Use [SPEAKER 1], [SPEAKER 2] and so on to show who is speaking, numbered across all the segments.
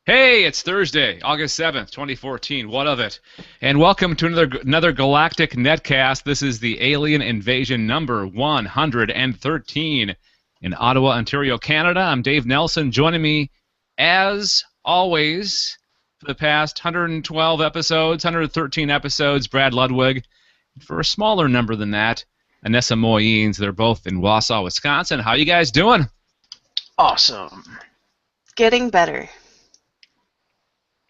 [SPEAKER 1] Hey, it's Thursday, August 7th, 2014. What of it? And welcome to another Galactic Netcast. This is the Alien Invasion number 113 in Ottawa, Ontario, Canada. I'm Dave Nelson. Joining me, as always, for the past 112 episodes, 113 episodes, Brad Ludwig. For a smaller number than that, Anessa Moyens. They're both in Wausau, Wisconsin. How you guys doing?
[SPEAKER 2] Awesome.
[SPEAKER 3] Getting better.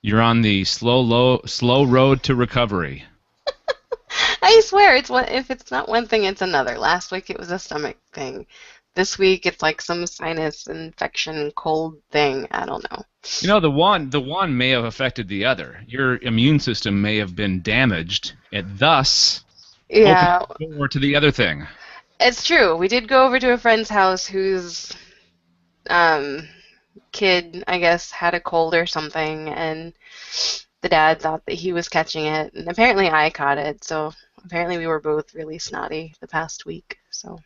[SPEAKER 1] You're on the slow road to recovery.
[SPEAKER 3] I swear, if it's not one thing, it's another. Last week it was a stomach thing. This week it's like some sinus infection, cold thing. I don't know.
[SPEAKER 1] You know, the one may have affected the other. Your immune system may have been damaged, and thus
[SPEAKER 3] Yeah,
[SPEAKER 1] opened the door to the other thing.
[SPEAKER 3] it's true. We did go over to a friend's house whose um, kid, I guess, had a cold or something, and the dad thought that he was catching it, and apparently I caught it. So apparently we were both really snotty the past week. So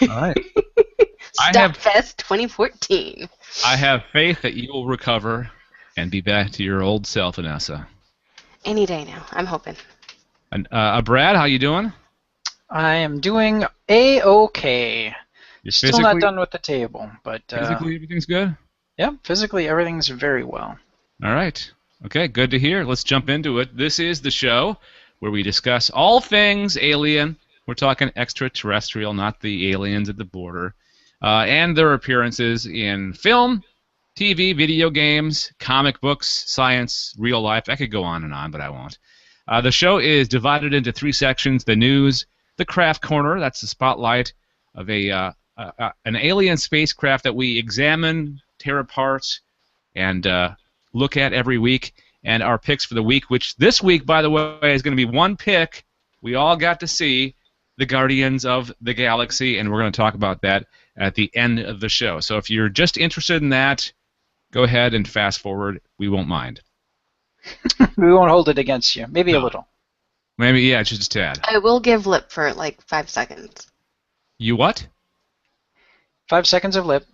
[SPEAKER 1] All right. I have
[SPEAKER 3] Stuffest 2014.
[SPEAKER 1] I have faith that you will recover and be back to your old self, Anessa.
[SPEAKER 3] Any day now, I'm hoping.
[SPEAKER 1] And Brad, how you doing?
[SPEAKER 2] I am doing A-okay.
[SPEAKER 1] You're
[SPEAKER 2] Still not done with the table, but
[SPEAKER 1] physically everything's good?
[SPEAKER 2] yeah, physically everything's very well.
[SPEAKER 1] All right. Okay, good to hear. Let's jump into it. This is the show where we discuss all things alien. We're talking extraterrestrial, not the aliens at the border, and their appearances in film, TV, video games, comic books, science, real life. I could go on, but I won't. The show is divided into three sections: the news, the craft corner, that's the spotlight of an alien spacecraft that we examine, tear apart, and look at every week, and our picks for the week, which this week, by the way, is going to be one pick. We all got to see the Guardians of the Galaxy, and we're going to talk about that at the end of the show. So if you're just interested in that, go ahead and fast forward. We won't mind.
[SPEAKER 2] We won't hold it against you. Maybe a
[SPEAKER 1] No.
[SPEAKER 2] little.
[SPEAKER 1] Maybe, yeah, just a tad.
[SPEAKER 3] I will give lip for like 5 seconds.
[SPEAKER 1] You what?
[SPEAKER 2] 5 seconds of lip.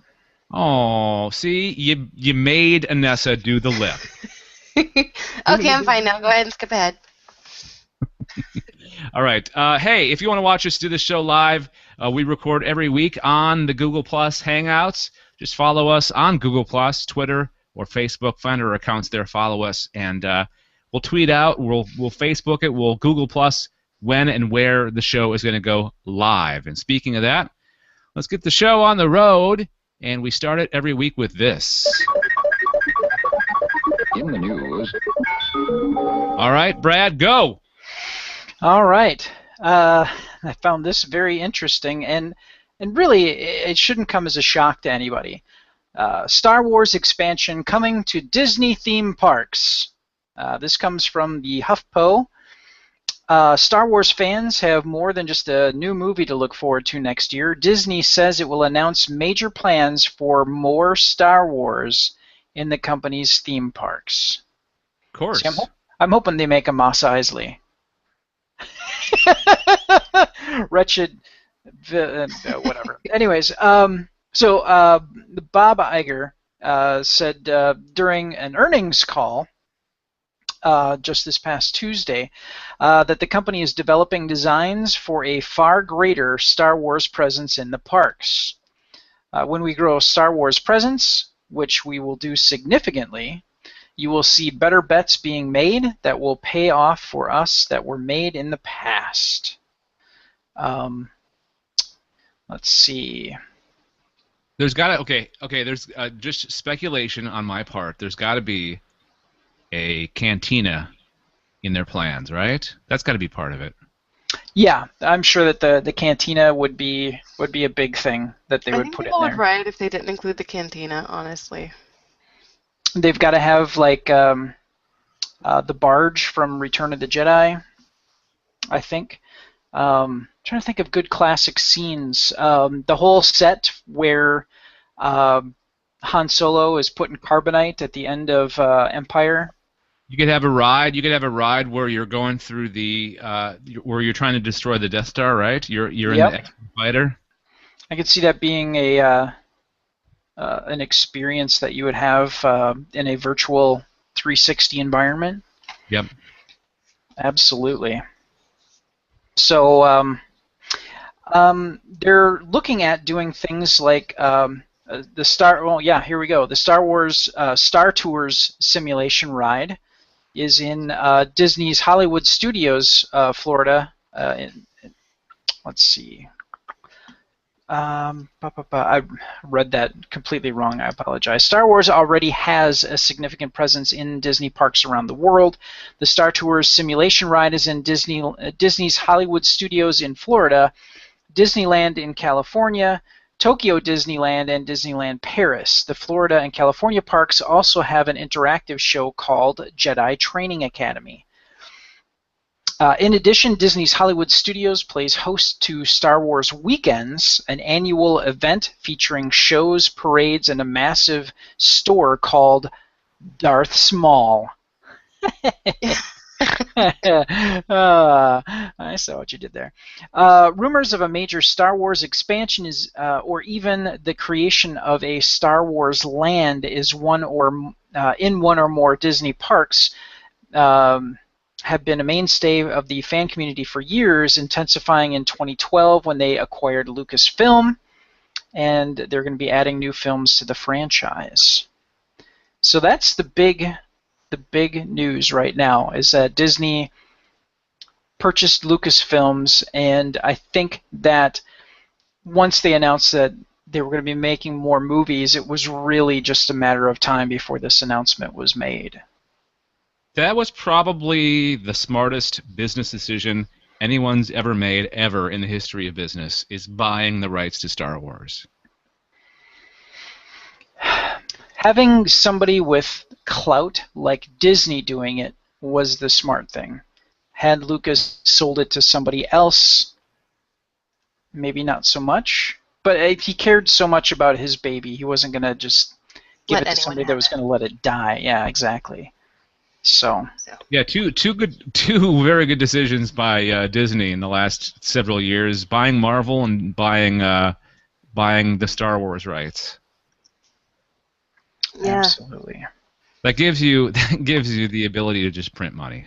[SPEAKER 1] Oh, see, you made Anessa do the lip.
[SPEAKER 3] Okay, I'm fine now. Go ahead and skip ahead.
[SPEAKER 1] All right. Hey, if you want to watch us do the show live, we record every week on the Google Plus Hangouts. Just follow us on Google Plus, Twitter, or Facebook. Find our accounts there. Follow us, and we'll tweet out. We'll Facebook it. We'll Google Plus when and where the show is going to go live. And speaking of that, let's get the show on the road. And we start it every week with this.
[SPEAKER 4] In the news.
[SPEAKER 1] All right, Brad, go.
[SPEAKER 2] All right. I found this very interesting, and really, it shouldn't come as a shock to anybody. Star Wars expansion coming to Disney theme parks. This comes from the HuffPo. Star Wars fans have more than just a new movie to look forward to next year. Disney says it will announce major plans for more Star Wars in the company's theme parks.
[SPEAKER 1] Of course.
[SPEAKER 2] See, I'm hoping they make a Mos Eisley. Wretched, whatever. Anyways, so Bob Iger said during an earnings call just this past Tuesday that the company is developing designs for a far greater Star Wars presence in the parks. When we grow a Star Wars presence, which we will do significantly, you will see better bets being made that will pay off for us that were made in the past. Let's see.
[SPEAKER 1] There's got to okay. There's just speculation on my part. There's got to be a cantina in their plans, right? That's got to be part of it.
[SPEAKER 2] Yeah, I'm sure that the cantina would be a big thing that they
[SPEAKER 3] I
[SPEAKER 2] would
[SPEAKER 3] think
[SPEAKER 2] put in
[SPEAKER 3] people would
[SPEAKER 2] there.
[SPEAKER 3] riot if they didn't include the cantina, honestly.
[SPEAKER 2] They've got to have like the barge from Return of the Jedi, I think. Trying to think of good classic scenes. The whole set where Han Solo is put in carbonite at the end of Empire.
[SPEAKER 1] You could have a ride. You could have a ride where you're going through the where you're trying to destroy the Death Star, right? You're in
[SPEAKER 2] Yep.
[SPEAKER 1] the X fighter.
[SPEAKER 2] I could see that being a an experience that you would have in a virtual 360 environment.
[SPEAKER 1] Yep.
[SPEAKER 2] Absolutely. So they're looking at doing things like the Star. Well, yeah, here we go. The Star Wars Star Tours simulation ride is in Disney's Hollywood Studios, Florida. Let's see. I read that completely wrong. I apologize. Star Wars already has a significant presence in Disney parks around the world. The Star Tours simulation ride is in Disney's Hollywood Studios in Florida, Disneyland in California, Tokyo Disneyland, and Disneyland Paris. The Florida and California parks also have an interactive show called Jedi Training Academy. In addition, Disney's Hollywood Studios plays host to Star Wars Weekends, an annual event featuring shows, parades, and a massive store called Darth's Mall. I saw what you did there. Rumors of a major Star Wars expansion or even the creation of a Star Wars land is in one or more Disney parks have been a mainstay of the fan community for years, intensifying in 2012 when they acquired Lucasfilm, and they're going to be adding new films to the franchise. So that's the big news right now, is that Disney purchased Lucasfilms, and I think that once they announced that they were going to be making more movies, it was really just a matter of time before this announcement was made.
[SPEAKER 1] That was probably the smartest business decision anyone's ever made, ever in the history of business, is buying the rights to Star Wars.
[SPEAKER 2] Having somebody with clout like Disney doing it was the smart thing. Had Lucas sold it to somebody else, maybe not so much. But if he cared so much about his baby, he wasn't going to just give it to somebody that was going to let it die. Yeah, exactly. So
[SPEAKER 1] yeah, two very good decisions by Disney in the last several years: buying Marvel and buying the Star Wars rights.
[SPEAKER 2] Yeah. Absolutely.
[SPEAKER 1] That gives you the ability to just print money.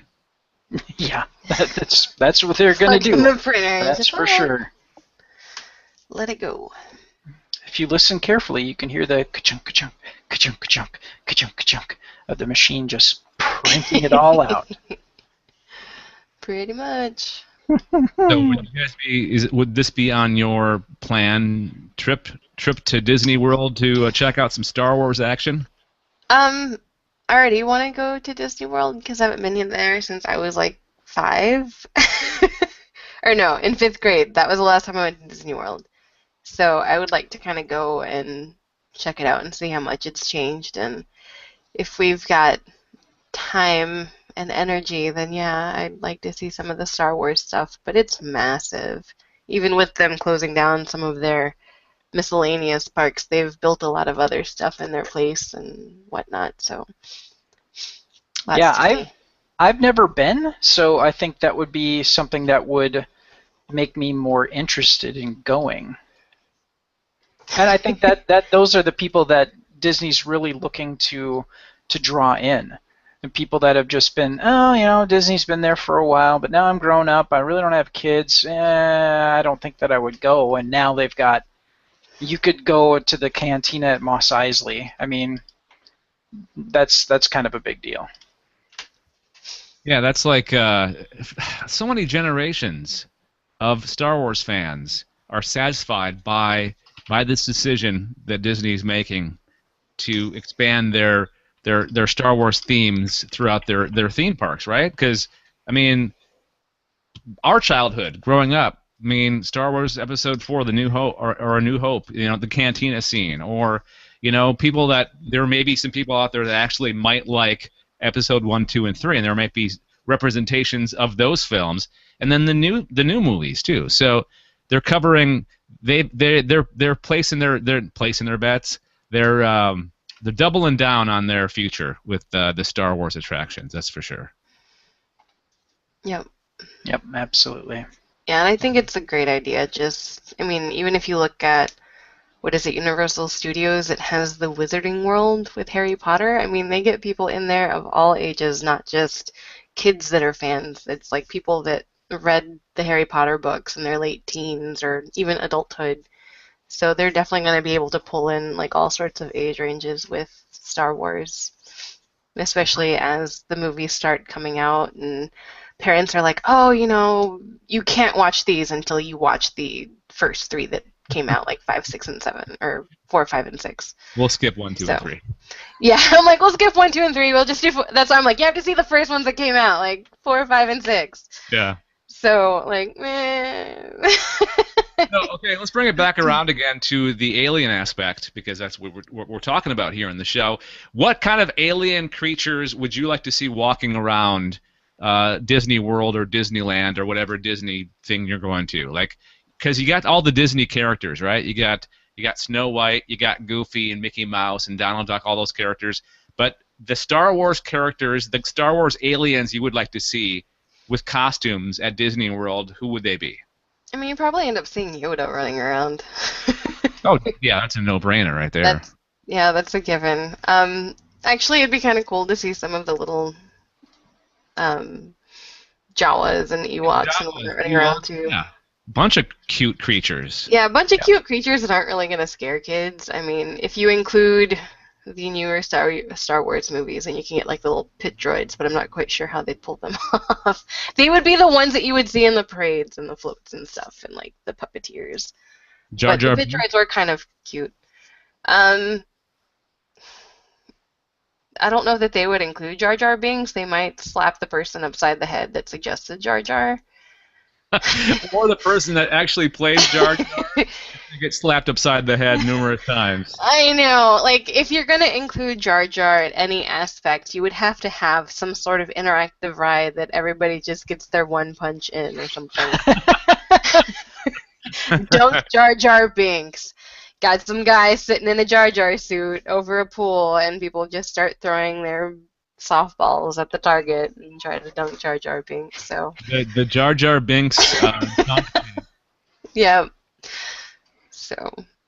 [SPEAKER 2] Yeah, that's what they're going to do.
[SPEAKER 3] The printer.
[SPEAKER 2] That's for sure.
[SPEAKER 3] Let it go.
[SPEAKER 2] If you listen carefully, you can hear the ka-chunk, ka-chunk, ka-chunk, ka-chunk, ka-chunk, ka-chunk of the machine just printing it all out.
[SPEAKER 3] Pretty much.
[SPEAKER 1] So would you guys would this be on your plan trip to Disney World to check out some Star Wars action?
[SPEAKER 3] I already want to go to Disney World because I haven't been in there since I was like 5. Or no, in 5th grade. That was the last time I went to Disney World. So I would like to kind of go and check it out and see how much it's changed. And if we've got time and energy, then yeah, I'd like to see some of the Star Wars stuff. But it's massive. Even with them closing down some of their miscellaneous parks, they've built a lot of other stuff in their place and whatnot. So
[SPEAKER 2] yeah, I've never been, so I think that would be something that would make me more interested in going. And I think that those are the people that Disney's really looking to draw in. The people that have just been, Disney's been there for a while, but now I'm grown up, I really don't have kids, I don't think that I would go. And now they've got, you could go to the cantina at Mos Eisley. I mean, that's kind of a big deal.
[SPEAKER 1] Yeah, that's like so many generations of Star Wars fans are satisfied by this decision that Disney is making to expand their Star Wars themes throughout their theme parks, right? Because I mean, our childhood growing up, I mean, Star Wars Episode 4, The New Hope, or A New Hope, the cantina scene, or people that there may be some people out there that actually might like Episode 1, 2, and 3, and there might be representations of those films, and then the new movies too. So they're covering, they're placing their bets. They're doubling down on their future with the Star Wars attractions. That's for sure.
[SPEAKER 3] Yep.
[SPEAKER 2] Yep, absolutely.
[SPEAKER 3] Yeah, and I think it's a great idea. Just, I mean, even if you look at what is it, Universal Studios, it has the Wizarding World with Harry Potter. I mean, they get people in there of all ages, not just kids that are fans. It's like people that read the Harry Potter books in their late teens or even adulthood. So they're definitely going to be able to pull in like all sorts of age ranges with Star Wars, especially as the movies start coming out and parents are like, oh, you can't watch these until you watch the first three that came out, like 5, 6, and 7, or 4, 5, and 6.
[SPEAKER 1] We'll skip 1, 2, and 3.
[SPEAKER 3] Yeah, I'm like, we'll skip 1, 2, and 3. We'll just do. That's why I'm like, you have to see the first ones that came out, like 4, 5, and 6.
[SPEAKER 1] Yeah.
[SPEAKER 3] So, like, meh.
[SPEAKER 1] No, okay, let's bring it back around again to the alien aspect, because that's what we're talking about here in the show. What kind of alien creatures would you like to see walking around Disney World or Disneyland or whatever Disney thing you're going to? Like, because you got all the Disney characters, right? You got Snow White, you got Goofy and Mickey Mouse and Donald Duck, all those characters. But the Star Wars characters, the Star Wars aliens you would like to see with costumes at Disney World, who would they be?
[SPEAKER 3] I mean, you probably end up seeing Yoda running around.
[SPEAKER 1] Oh, yeah, that's a no-brainer right there.
[SPEAKER 3] That's a given. Actually, it'd be kind of cool to see some of the little Jawas and Ewoks and running around too.
[SPEAKER 1] Yeah, bunch of cute creatures.
[SPEAKER 3] Yeah, a bunch of cute creatures that aren't really going to scare kids. I mean, if you include the newer Star Wars movies, and you can get like the little pit droids, but I'm not quite sure how they'd pull them off. They would be the ones that you would see in the parades and the floats and stuff, and like the puppeteers.
[SPEAKER 1] Jar Jar.
[SPEAKER 3] But the pit droids were kind of cute. I don't know that they would include Jar Jar Binks. They might slap the person upside the head that suggested Jar Jar.
[SPEAKER 1] Or the person that actually plays Jar Jar gets slapped upside the head numerous times.
[SPEAKER 3] I know. Like, if you're going to include Jar Jar at any aspect, you would have to have some sort of interactive ride that everybody just gets their one punch in or something. Dunk Jar Jar Binks. Got some guy sitting in a Jar Jar suit over a pool, and people just start throwing their softballs at the target and try to dunk Jar Jar Binks. So
[SPEAKER 1] the Jar Jar Binks.
[SPEAKER 3] Yeah. So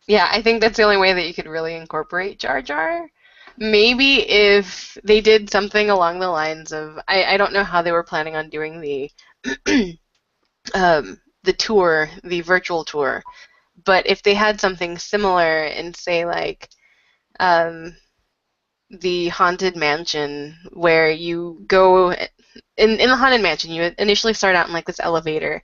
[SPEAKER 3] yeah, I think that's the only way that you could really incorporate Jar Jar. Maybe if they did something along the lines of, I don't know how they were planning on doing the the tour, the virtual tour. But if they had something similar in, say, like the Haunted Mansion, where you go in the Haunted Mansion, you initially start out in like this elevator,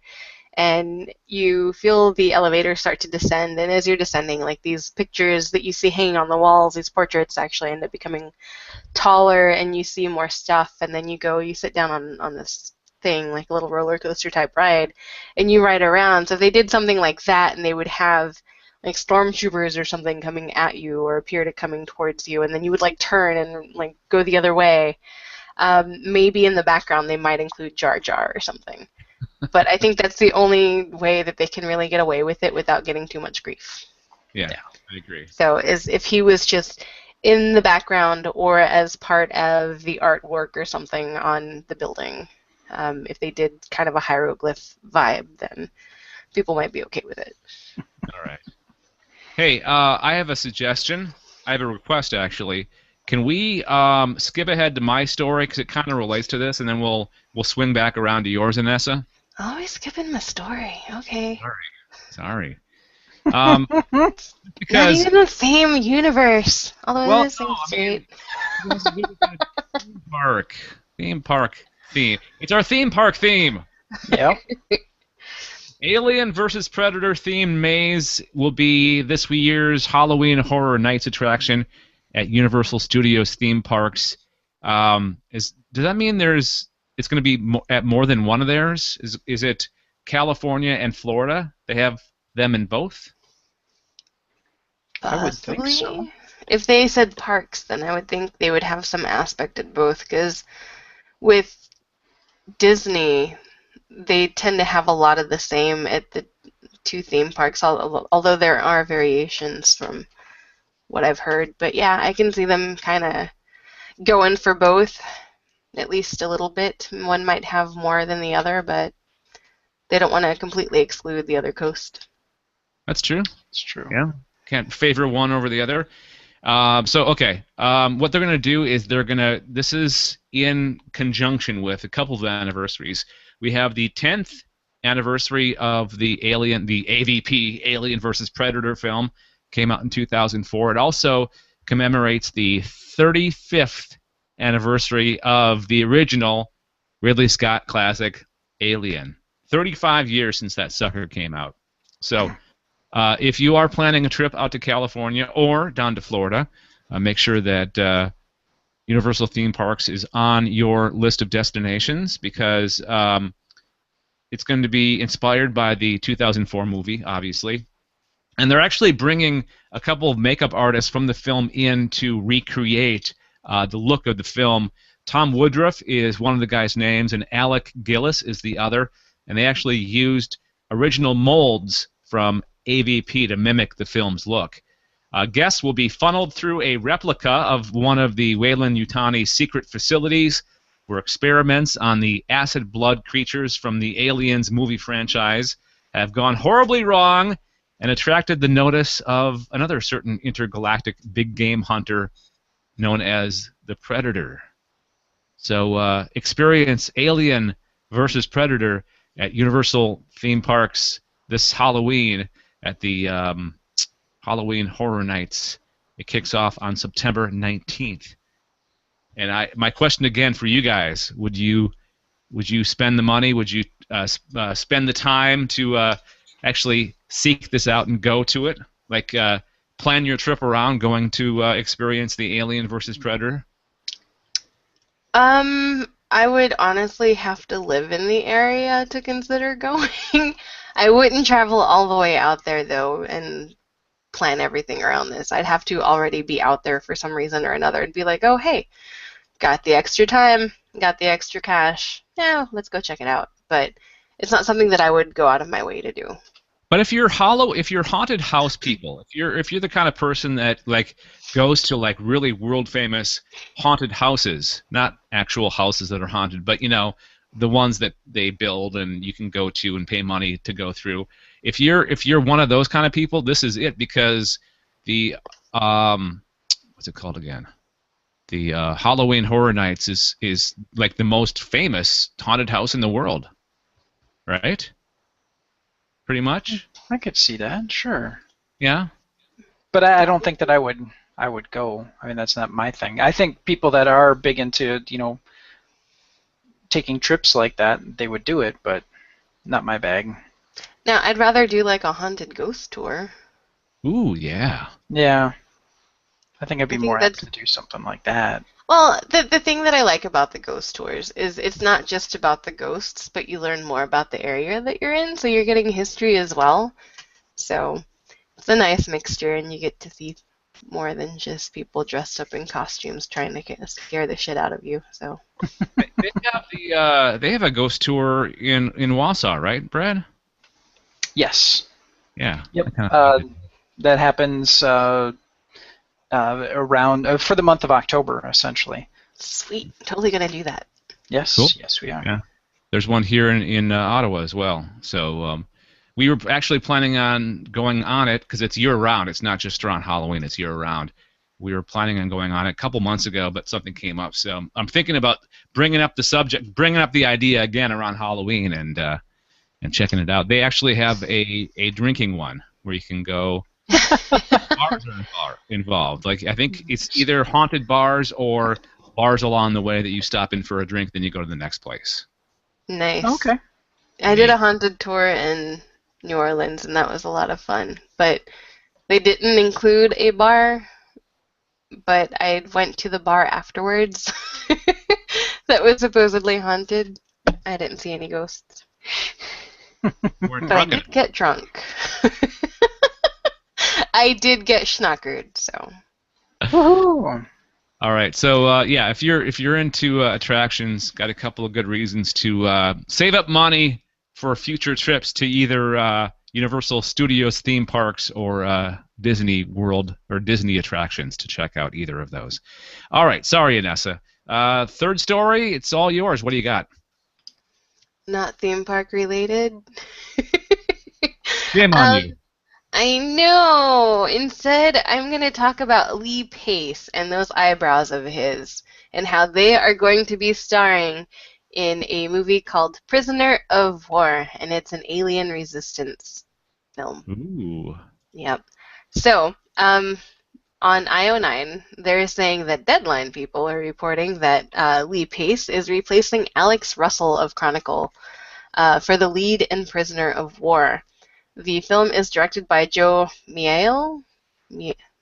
[SPEAKER 3] and you feel the elevator start to descend, and as you're descending, like these pictures that you see hanging on the walls, these portraits actually end up becoming taller, and you see more stuff, and then you sit down on this thing, like a little roller coaster type ride, and you ride around. So if they did something like that, and they would have like stormtroopers or something coming at you or appear to coming towards you, and then you would like turn and like go the other way, maybe in the background they might include Jar Jar or something. But I think that's the only way that they can really get away with it without getting too much grief.
[SPEAKER 1] Yeah, I agree.
[SPEAKER 3] So is if he was just in the background or as part of the artwork or something on the building. If they did kind of a hieroglyph vibe, then people might be okay with it.
[SPEAKER 1] All right. Hey, I have a suggestion. I have a request, actually. Can we skip ahead to my story, because it kind of relates to this, and then we'll swing back around to yours, Inessa?
[SPEAKER 3] Always skipping my story. Okay.
[SPEAKER 1] Sorry.
[SPEAKER 3] Not
[SPEAKER 1] Because
[SPEAKER 3] even the same universe. Although it is great.
[SPEAKER 1] Theme park theme. It's our theme park theme.
[SPEAKER 2] Yep.
[SPEAKER 1] Alien versus Predator themed maze will be this year's Halloween Horror Nights attraction at Universal Studios theme parks. Does that mean it's going to be at more than one of theirs? Is it California and Florida? They have them in both?
[SPEAKER 2] I would think so.
[SPEAKER 3] If they said parks, then I would think they would have some aspect at both, because with Disney, they tend to have a lot of the same at the two theme parks, although there are variations from what I've heard. But yeah, I can see them kind of going for both, at least a little bit. One might have more than the other, but they don't want to completely exclude the other coast.
[SPEAKER 1] That's true.
[SPEAKER 2] It's true.
[SPEAKER 1] Yeah. can't favor one over the other. Okay, what they're going to do is this is in conjunction with a couple of anniversaries. We have the 10th anniversary of the AVP, Alien versus Predator film, came out in 2004. It also commemorates the 35th anniversary of the original Ridley Scott classic, Alien. 35 years since that sucker came out. So if you are planning a trip out to California or down to Florida, make sure that Universal Theme Parks is on your list of destinations, because it's going to be inspired by the 2004 movie, obviously. And they're actually bringing a couple of makeup artists from the film in to recreate the look of the film. Tom Woodruff is one of the guys' names, and Alec Gillis is the other. And they actually used original molds from AVP to mimic the film's look. Guests will be funneled through a replica of one of the Weyland-Yutani secret facilities, where experiments on the acid blood creatures from the Aliens movie franchise have gone horribly wrong and attracted the notice of another certain intergalactic big game hunter known as the Predator. So experience Alien versus Predator at Universal Theme Parks this Halloween at the Halloween Horror Nights. It kicks off on September 19th. And my question again for you guys: Would you spend the money? Would you spend the time to actually seek this out and go to it? Like plan your trip around going to experience the Alien versus Predator?
[SPEAKER 3] I would honestly have to live in the area to consider going. I wouldn't travel all the way out there, though, and plan everything around this. I'd have to already be out there for some reason or another. It'd be like, oh, hey, got the extra time, got the extra cash. Yeah, let's go check it out. But it's not something that I would go out of my way to do.
[SPEAKER 1] But if you're haunted house people, if you're the kind of person that like goes to like really world famous haunted houses, not actual houses that are haunted, but you know, the ones that they build and you can go to and pay money to go through. If you're one of those kind of people, this is it, because the what's it called again? The Halloween Horror Nights is like the most famous haunted house in the world, right? Pretty much.
[SPEAKER 2] I could see that, sure.
[SPEAKER 1] Yeah.
[SPEAKER 2] But I don't think that I would go. I mean, that's not my thing. I think people that are big into, you know, taking trips like that, they would do it, but not my bag.
[SPEAKER 3] Now, I'd rather do like a haunted ghost tour.
[SPEAKER 1] Ooh, yeah.
[SPEAKER 2] Yeah. I think I'd be more apt
[SPEAKER 3] that's-
[SPEAKER 2] to do something like that.
[SPEAKER 3] Well, the thing that I like about the ghost tours is it's not just about the ghosts, but you learn more about the area that you're in, so you're getting history as well. So it's a nice mixture, and you get to see more than just people dressed up in costumes trying to scare the shit out of you. So
[SPEAKER 1] they have a ghost tour in Wausau, right, Brad?
[SPEAKER 2] Yes.
[SPEAKER 1] Yeah.
[SPEAKER 2] Yep. That happens around for the month of October, essentially.
[SPEAKER 3] sweet, totally gonna do that.
[SPEAKER 2] Yes.
[SPEAKER 1] Cool.
[SPEAKER 2] Yes, we are.
[SPEAKER 1] Yeah. There's one here in Ottawa as well. So we were actually planning on going on it because it's year-round. It's not just around Halloween. It's year-round. We were planning on going on it a couple months ago, but something came up. So I'm thinking about bringing up the subject, bringing up the idea again around Halloween and checking it out. They actually have a drinking one where you can go. Bars are involved. Like I think it's either haunted bars or bars along the way that you stop in for a drink, then you go to the next place.
[SPEAKER 3] Nice.
[SPEAKER 2] Okay.
[SPEAKER 3] I did a haunted tour in New Orleans, and that was a lot of fun. But they didn't include a bar, but I went to the bar afterwards that was supposedly haunted. I didn't see any ghosts. But I did get drunk. I did get schnockered, so.
[SPEAKER 2] Woohoo!
[SPEAKER 1] All right, so yeah, if you're into attractions, got a couple of good reasons to save up money for future trips to either Universal Studios theme parks or Disney World or Disney attractions to check out either of those. All right, sorry, Anessa. Third story, it's all yours. What do you got?
[SPEAKER 3] Not theme park related.
[SPEAKER 1] Shame on you.
[SPEAKER 3] I know. Instead, I'm going to talk about Lee Pace and those eyebrows of his and how they are going to be starring in a movie called Prisoner of War, and it's an alien resistance film.
[SPEAKER 1] Ooh.
[SPEAKER 3] Yep. So, on IO9, they're saying that Deadline people are reporting that Lee Pace is replacing Alex Russell of Chronicle for the lead in Prisoner of War. The film is directed by Joe Miele,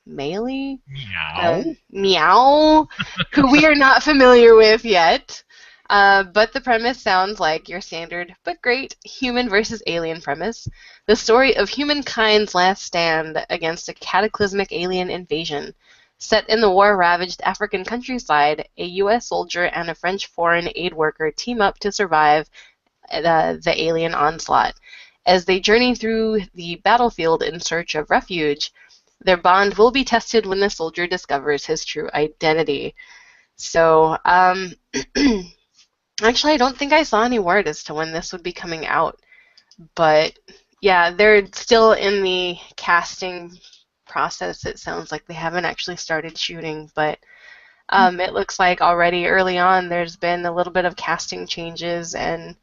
[SPEAKER 3] Mealy?
[SPEAKER 1] Meow.
[SPEAKER 3] Meow, who we are not familiar with yet. But the premise sounds like your standard, but great, human versus alien premise. The story of humankind's last stand against a cataclysmic alien invasion. Set in the war-ravaged African countryside, a U.S. soldier and a French foreign aid worker team up to survive the alien onslaught. As they journey through the battlefield in search of refuge, their bond will be tested when the soldier discovers his true identity. So, actually, I don't think I saw any word as to when this would be coming out. But, yeah, they're still in the casting process. It sounds like they haven't actually started shooting, but it looks like already early on there's been a little bit of casting changes, and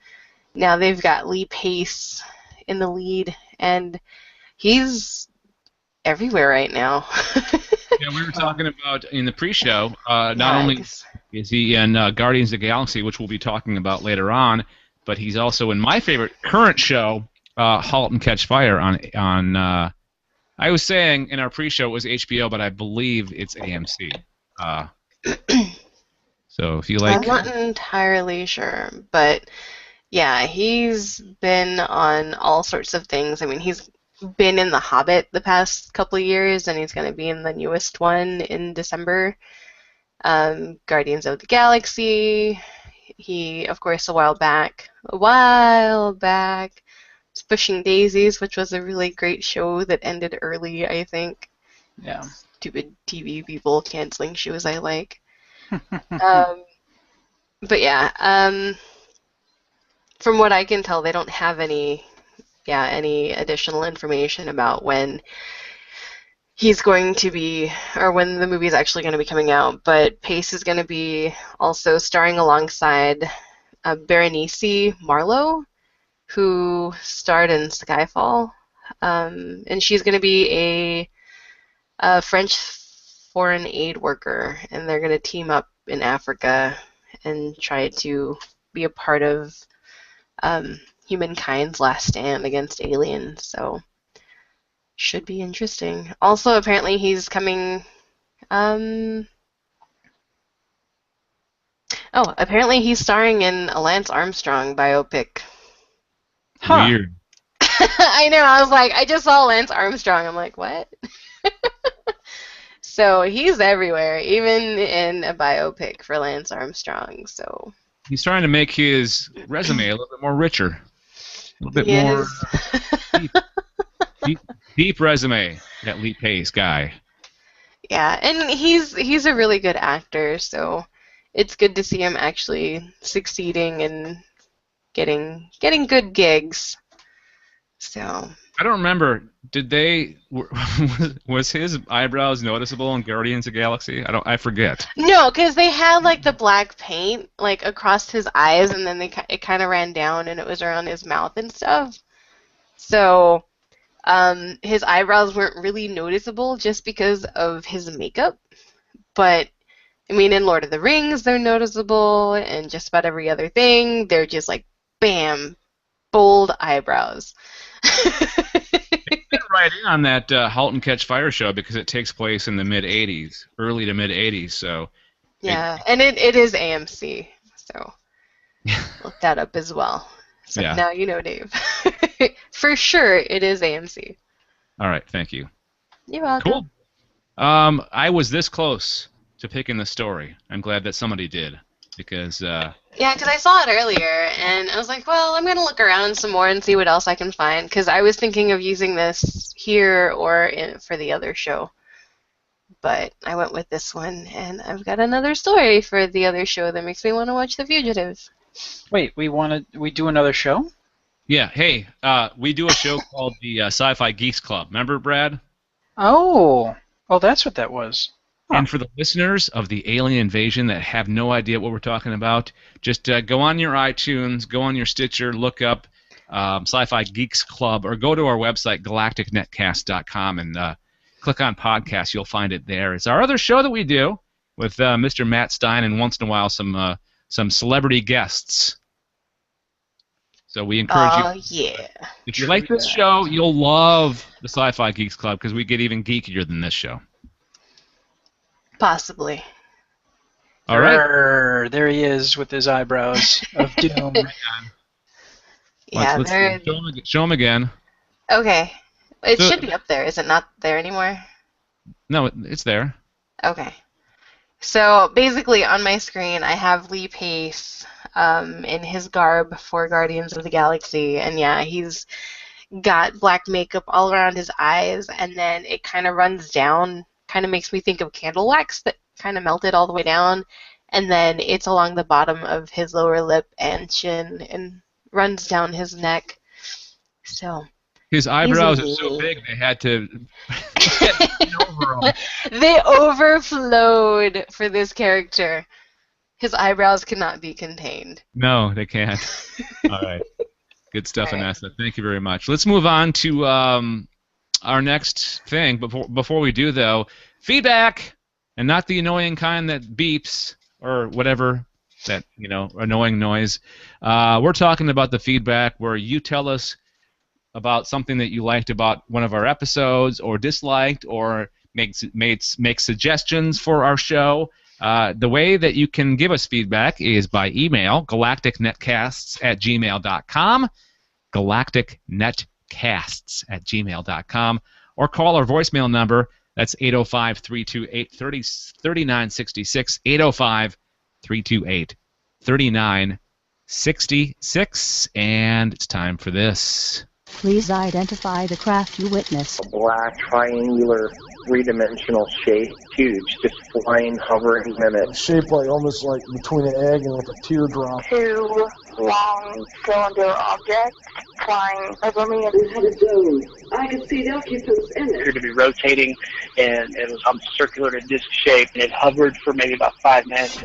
[SPEAKER 3] now they've got Lee Pace in the lead, and he's everywhere right now.
[SPEAKER 1] Yeah, we were talking about in the pre-show, not
[SPEAKER 3] Yeah,
[SPEAKER 1] only is he in Guardians of the Galaxy, which we'll be talking about later on, but he's also in my favorite current show, *Halt and Catch Fire* on I was saying in our pre-show it was HBO, but I believe it's AMC. So if you like,
[SPEAKER 3] I'm not entirely sure, but yeah, he's been on all sorts of things. I mean, he's been in The Hobbit the past couple of years, and he's going to be in the newest one in December, Guardians of the Galaxy. He, of course, a while back, was Pushing Daisies, which was a really great show that ended early, I think.
[SPEAKER 2] Yeah.
[SPEAKER 3] Stupid TV people canceling shows I like. But yeah, from what I can tell, they don't have any additional information about when he's going to be, or when the movie is actually going to be coming out. But Pace is going to be also starring alongside Berenice Marlowe, who starred in Skyfall, and she's going to be a French foreign aid worker, and they're going to team up in Africa and try to be a part of humankind's last stand against aliens. So should be interesting. Also, apparently he's coming. Apparently he's starring in a Lance Armstrong biopic.
[SPEAKER 2] Huh.
[SPEAKER 1] weird.
[SPEAKER 3] I know. I was like, I just saw Lance Armstrong. I'm like, what? So he's everywhere, even in a biopic for Lance Armstrong. So
[SPEAKER 1] He's trying to make his resume a little bit more richer, a little bit
[SPEAKER 3] he
[SPEAKER 1] more
[SPEAKER 3] is.
[SPEAKER 1] deep resume. That Lee Pace guy.
[SPEAKER 3] Yeah, and he's a really good actor, so it's good to see him actually succeeding and getting good gigs. So
[SPEAKER 1] I don't remember. Did they? Was his eyebrows noticeable in Guardians of the Galaxy? I forget.
[SPEAKER 3] no, because they had like the black paint like across his eyes, and then it kind of ran down, and it was around his mouth and stuff. So his eyebrows weren't really noticeable just because of his makeup. But I mean, in Lord of the Rings, they're noticeable, and just about every other thing, they're just like, bam, bold eyebrows.
[SPEAKER 1] Right in on that *Halt and Catch Fire* show because it takes place in the mid '80s, early to mid '80s. So
[SPEAKER 3] Yeah, and it is AMC, so look that up as well. So
[SPEAKER 1] Yeah.
[SPEAKER 3] now you know, Dave. For sure, it is AMC.
[SPEAKER 1] All right, thank you.
[SPEAKER 3] You're welcome.
[SPEAKER 1] Cool. I was this close to picking the story. I'm glad that somebody did because
[SPEAKER 3] Yeah, because I saw it earlier, and I was like, well, I'm going to look around some more and see what else I can find, because I was thinking of using this here or for the other show. But I went with this one, and I've got another story for the other show that makes me want to watch The Fugitive.
[SPEAKER 2] Wait, we do another show?
[SPEAKER 1] Yeah. Hey, we do a show called the Sci-Fi Geeks Club. Remember, Brad?
[SPEAKER 2] Oh, oh, that's what that was. Huh.
[SPEAKER 1] And for the listeners of the alien invasion that have no idea what we're talking about, just go on your iTunes, go on your Stitcher, look up Sci-Fi Geeks Club, or go to our website, galacticnetcast.com, and click on podcast. You'll find it there. It's our other show that we do with Mr. Matt Stein, and once in a while some celebrity guests. So we encourage you.
[SPEAKER 3] Oh, yeah.
[SPEAKER 1] If you like this show, you'll love the Sci-Fi Geeks Club because we get even geekier than this show.
[SPEAKER 3] Possibly.
[SPEAKER 1] All right.
[SPEAKER 2] There he is with his eyebrows of doom.
[SPEAKER 3] Yeah,
[SPEAKER 1] Let's
[SPEAKER 3] they're...
[SPEAKER 1] show him again.
[SPEAKER 3] Okay. It
[SPEAKER 1] So-
[SPEAKER 3] should be up there. Is it not there anymore?
[SPEAKER 1] No, it's there.
[SPEAKER 3] Okay. So basically on my screen I have Lee Pace in his garb for Guardians of the Galaxy, and yeah, he's got black makeup all around his eyes, and then it kind of runs down, kind of makes me think of candle wax that kind of melted all the way down, and then it's along the bottom of his lower lip and chin and runs down his neck. So
[SPEAKER 1] His eyebrows are so big they had to get over them.
[SPEAKER 3] they overflowed for this character. His eyebrows cannot be contained.
[SPEAKER 1] No, they can't. All right. Good stuff,
[SPEAKER 3] All right.
[SPEAKER 1] Anessa. Thank you very much. Let's move on to our next thing. Before we do, though, feedback, and not the annoying kind that beeps or whatever, that, annoying noise. We're talking about the feedback where you tell us about something that you liked about one of our episodes or disliked, or make suggestions for our show. The way that you can give us feedback is by email, galacticnetcasts@gmail.com, galacticnetcasts@gmail.com, or call our voicemail number. That's 805-328-3966, 805-328-3966, and it's time for this.
[SPEAKER 4] Please identify the craft you witnessed.
[SPEAKER 5] A black, triangular, three-dimensional shape, huge, just flying, hovering in it.
[SPEAKER 6] Shaped like almost like between an egg and like a teardrop.
[SPEAKER 7] Two long cylinder objects flying over me. It had a dome. I could see the occupants in it.
[SPEAKER 8] appeared to be rotating, and it was circular and disc shape, and it hovered for maybe about 5 minutes.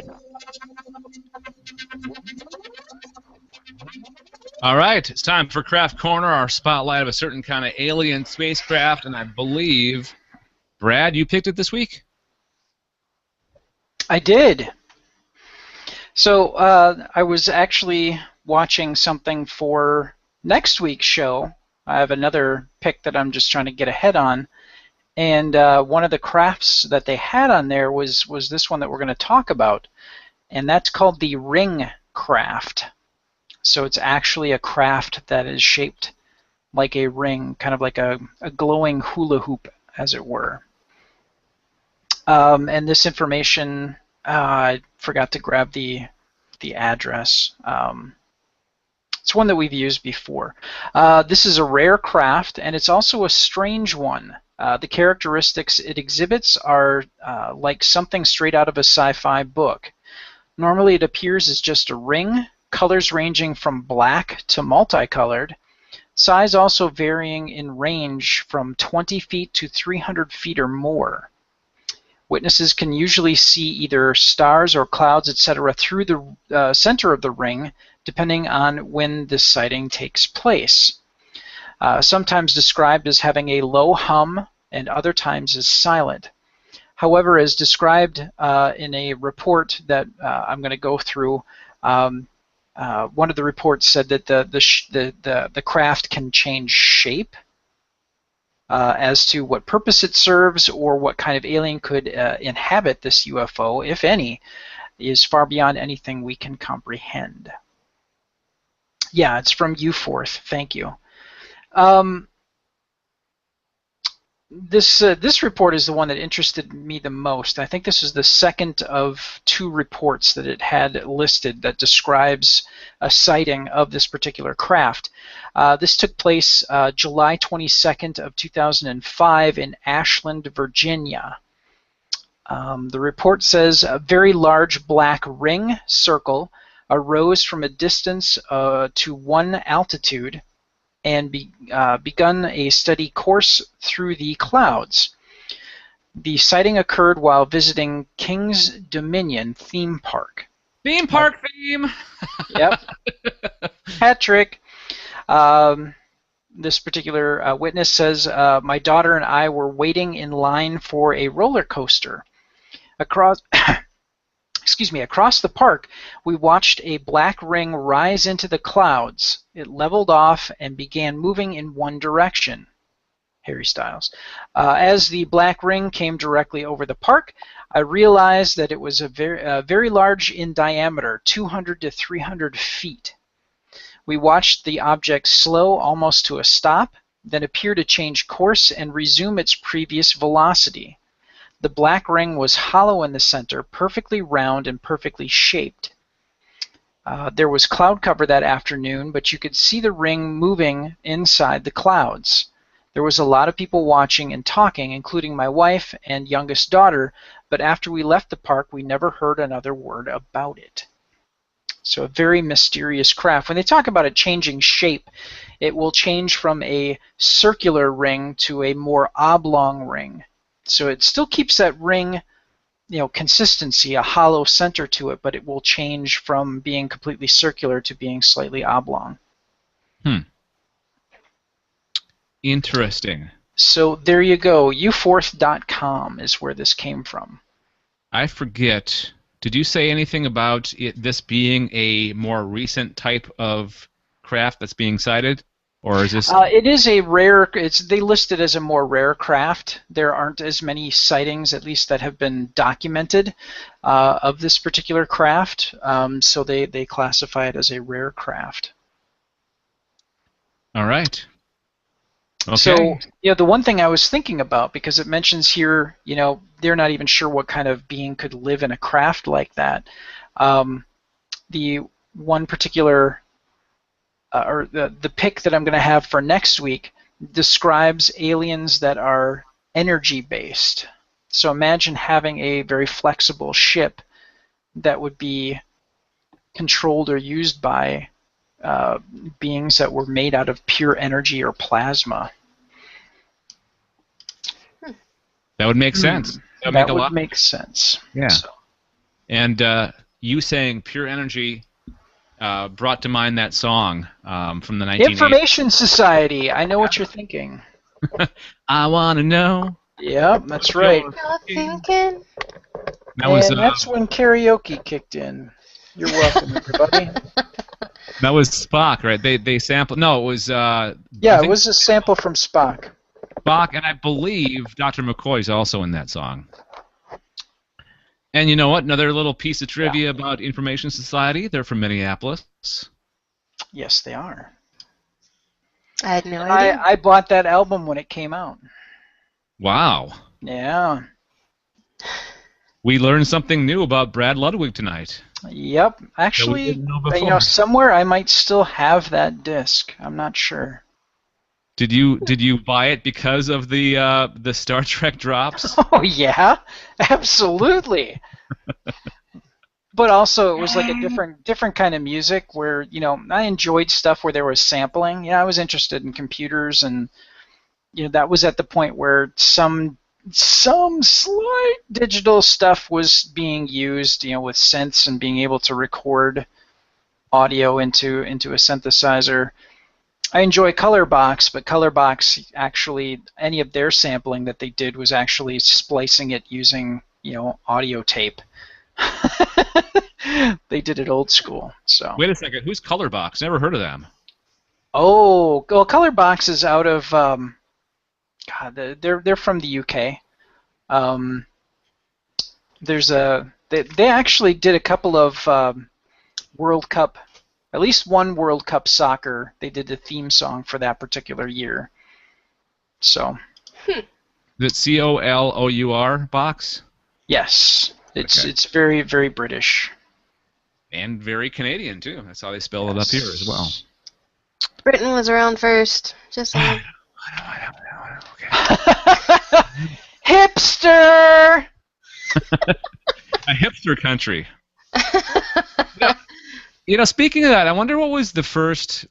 [SPEAKER 1] All right, it's time for Craft Corner, our spotlight of a certain kind of alien spacecraft, and I believe, Brad, you picked it this week?
[SPEAKER 2] I did. So I was actually watching something for next week's show. I have another pick that I'm just trying to get ahead on, and one of the crafts that they had on there was this one that we're going to talk about, and that's called the Ring Craft. So it's actually a craft that is shaped like a ring, kind of like a glowing hula hoop, as it were. And this information, I forgot to grab the address. It's one that we've used before. This is a rare craft, and it's also a strange one. The characteristics it exhibits are like something straight out of a sci-fi book. Normally it appears as just a ring, colors ranging from black to multicolored, size also varying in range from 20 feet to 300 feet or more. Witnesses can usually see either stars or clouds, etc., through the center of the ring, depending on when this sighting takes place. Sometimes described as having a low hum, and other times as silent. However, as described in a report that I'm going to go through, one of the reports said that the craft can change shape as to what purpose it serves or what kind of alien could inhabit this UFO, if any, is far beyond anything we can comprehend. Yeah, it's from UFOs. Thank you. This report is the one that interested me the most. I think this is the second of 2 reports that it had listed that describes a sighting of this particular craft. This took place July 22nd of 2005 in Ashland, Virginia. The report says a very large black ring circle arose from a distance to 1 altitude and begun a steady course through the clouds. The sighting occurred while visiting King's Dominion theme park.
[SPEAKER 1] Theme park theme.
[SPEAKER 2] Yep. Hat trick. This particular witness says, my daughter and I were waiting in line for a roller coaster. Across the park, we watched a black ring rise into the clouds. It leveled off and began moving in one direction. Harry Styles. As the black ring came directly over the park, I realized that it was very large in diameter, 200 to 300 feet. We watched the object slow almost to a stop, then appear to change course and resume its previous velocity. The black ring was hollow in the center, perfectly round and perfectly shaped. There was cloud cover that afternoon, but you could see the ring moving inside the clouds. There was a lot of people watching and talking, including my wife and youngest daughter, but after we left the park, we never heard another word about it. So a very mysterious craft. When they talk about it changing shape, it will change from a circular ring to a more oblong ring. So it still keeps that ring, consistency, a hollow center to it, but it will change from being completely circular to being slightly oblong.
[SPEAKER 1] Interesting.
[SPEAKER 2] So there you go. ufourth.com is where this came from.
[SPEAKER 1] I forget. Did you say anything about this being a more recent type of craft that's being cited? Or is this...
[SPEAKER 2] It is a rare... They list it as a more rare craft. There aren't as many sightings, at least that have been documented, of this particular craft. So they classify it as a rare craft.
[SPEAKER 1] All right. Okay.
[SPEAKER 2] So, the one thing I was thinking about, because it mentions here, they're not even sure what kind of being could live in a craft like that. The one particular, or the pick that I'm going to have for next week describes aliens that are energy-based. So imagine having a very flexible ship that would be controlled or used by beings that were made out of pure energy or plasma.
[SPEAKER 1] That would make sense.
[SPEAKER 2] That would make sense.
[SPEAKER 1] Yeah.
[SPEAKER 2] So.
[SPEAKER 1] And you saying pure energy brought to mind that song from the 1980s.
[SPEAKER 2] Information Society. I know what you're thinking.
[SPEAKER 1] I want to know.
[SPEAKER 2] Yep, that's right.
[SPEAKER 3] Thinking.
[SPEAKER 2] That's when karaoke kicked in. You're welcome, everybody.
[SPEAKER 1] That was Spock, right? They sampled. No, it was.
[SPEAKER 2] It was a sample from Spock.
[SPEAKER 1] Spock, and I believe Dr. McCoy's also in that song. And you know what? Another little piece of trivia about Information Society. They're from Minneapolis.
[SPEAKER 2] Yes, they are.
[SPEAKER 3] I had no idea.
[SPEAKER 2] I bought that album when it came out.
[SPEAKER 1] Wow.
[SPEAKER 2] Yeah.
[SPEAKER 1] We learned something new about Brad Ludwig tonight.
[SPEAKER 2] Yep. Actually, somewhere I might still have that disc. I'm not sure.
[SPEAKER 1] Did you buy it because of the Star Trek drops?
[SPEAKER 2] Oh yeah, absolutely. But also it was like a different kind of music where I enjoyed stuff where there was sampling. Yeah, I was interested in computers, and that was at the point where some slight digital stuff was being used, with synths and being able to record audio into a synthesizer. I enjoy Colorbox, but Colorbox actually, any of their sampling that they did was actually splicing it using, audio tape. They did it old school. So.
[SPEAKER 1] Wait a second, who's Colorbox? Never heard of them.
[SPEAKER 2] Oh, well, Colorbox is out of, they're from the UK. They actually did a couple of World Cup. At least one World Cup soccer, they did the theme song for that particular year. So.
[SPEAKER 1] Is it COLOUR box?
[SPEAKER 2] Yes. It's very, very British.
[SPEAKER 1] And very Canadian, too. That's how they spell it up here as well.
[SPEAKER 3] Britain was around first. Just saying.
[SPEAKER 1] Okay.
[SPEAKER 2] Hipster!
[SPEAKER 1] A hipster country. Speaking of that, I wonder what was the first,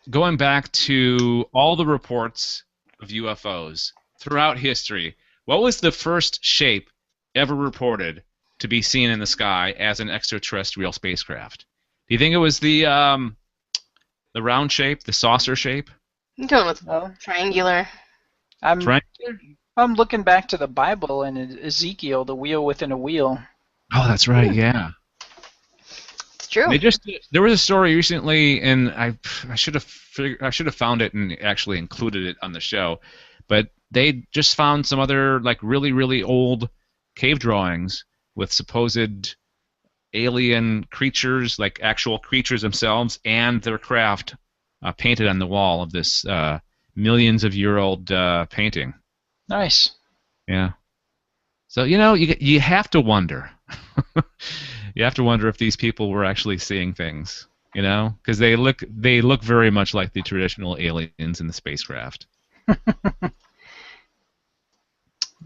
[SPEAKER 1] going back to all the reports of UFOs throughout history, what was the first shape ever reported to be seen in the sky as an extraterrestrial spacecraft? Do you think it was the round shape, the saucer shape?
[SPEAKER 3] I'm going with
[SPEAKER 2] Well,
[SPEAKER 3] triangular.
[SPEAKER 2] I'm
[SPEAKER 1] Triangular?
[SPEAKER 2] I'm looking back to the Bible and Ezekiel, the wheel within a wheel.
[SPEAKER 1] Oh, that's right. Yeah.
[SPEAKER 3] It's true.
[SPEAKER 1] There was a story recently, and I should have found it and actually included it on the show, but they just found some other like really old cave drawings with supposed alien creatures, like actual creatures themselves, and their craft painted on the wall of this millions-of-year-old painting.
[SPEAKER 2] Nice.
[SPEAKER 1] Yeah. So you have to wonder. You have to wonder if these people were actually seeing things, because they look very much like the traditional aliens in the spacecraft.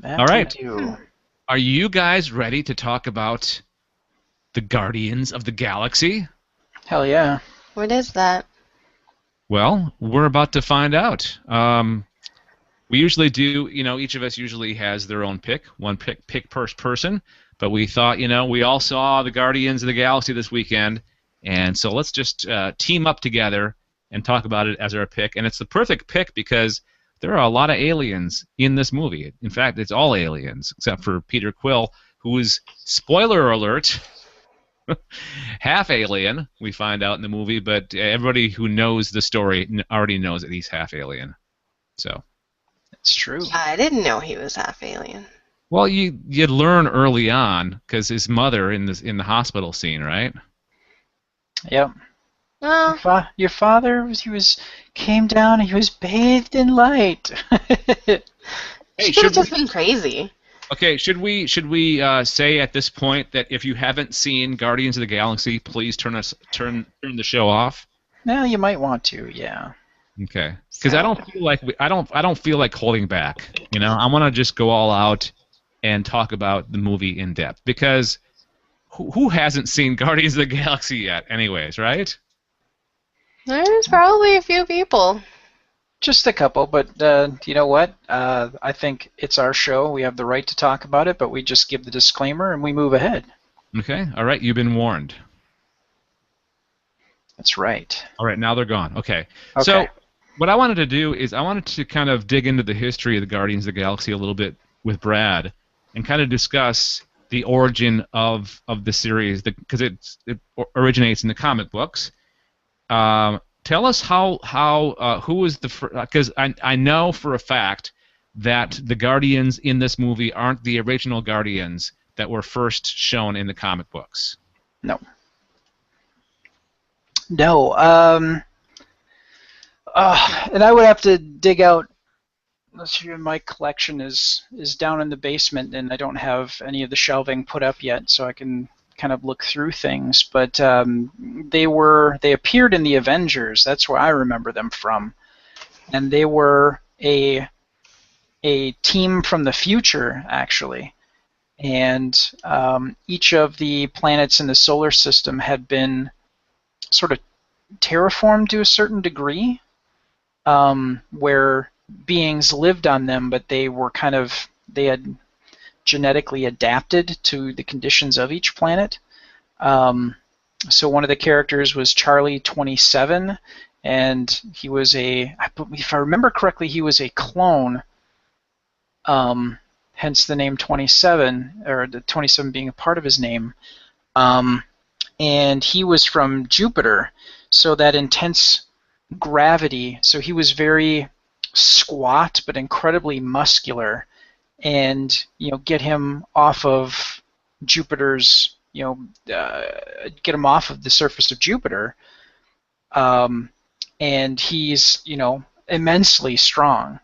[SPEAKER 2] That
[SPEAKER 1] All right.
[SPEAKER 2] we do.
[SPEAKER 1] Are you guys ready to talk about the Guardians of the Galaxy?
[SPEAKER 2] Hell yeah.
[SPEAKER 3] What is that?
[SPEAKER 1] Well, we're about to find out. We usually do, each of us usually has their own pick, one pick per person, but we thought, we all saw the Guardians of the Galaxy this weekend, and so let's just team up together and talk about it as our pick. And it's the perfect pick because there are a lot of aliens in this movie. In fact, it's all aliens, except for Peter Quill, who is, spoiler alert, half alien, we find out in the movie, but everybody who knows the story already knows that he's half alien. So
[SPEAKER 2] It's true.
[SPEAKER 3] I didn't know he was half alien.
[SPEAKER 1] well, you learn early on because his mother in the hospital scene, right?
[SPEAKER 2] Yep.
[SPEAKER 3] Well,
[SPEAKER 2] Your father came down and he was bathed in light.
[SPEAKER 1] Hey,
[SPEAKER 3] she could have just been crazy.
[SPEAKER 1] Okay, should we say at this point that if you haven't seen Guardians of the Galaxy, please turn the show off?
[SPEAKER 2] Now you might want to, yeah.
[SPEAKER 1] Okay, because I don't feel like holding back. I want to just go all out and talk about the movie in depth because who hasn't seen Guardians of the Galaxy yet? Anyways, right?
[SPEAKER 3] There's probably a few people.
[SPEAKER 2] Just a couple, but you know what? I think it's our show. We have the right to talk about it, but we just give the disclaimer and we move ahead.
[SPEAKER 1] Okay, all right, you've been warned.
[SPEAKER 2] That's right.
[SPEAKER 1] All right, now they're gone. Okay. So what I wanted to do is I wanted to kind of dig into the history of the Guardians of the Galaxy a little bit with Brad and kind of discuss the origin of the series because it originates in the comic books. Tell us who was the first, because I know for a fact that the Guardians in this movie aren't the original Guardians that were first shown in the comic books.
[SPEAKER 2] No. And I would have to dig out. Let's see, my collection is down in the basement, and I don't have any of the shelving put up yet, so I can kind of look through things. But they appeared in the Avengers. That's where I remember them from, and they were a team from the future, actually. And each of the planets in the solar system had been sort of terraformed to a certain degree, where beings lived on them, but they had genetically adapted to the conditions of each planet. So one of the characters was Charlie 27, and he was if I remember correctly, he was a clone, hence the name 27, or the 27 being a part of his name. And he was from Jupiter, so that intense gravity, so he was very squat but incredibly muscular, and get him off of Jupiter's, get him off of the surface of Jupiter, and he's immensely strong.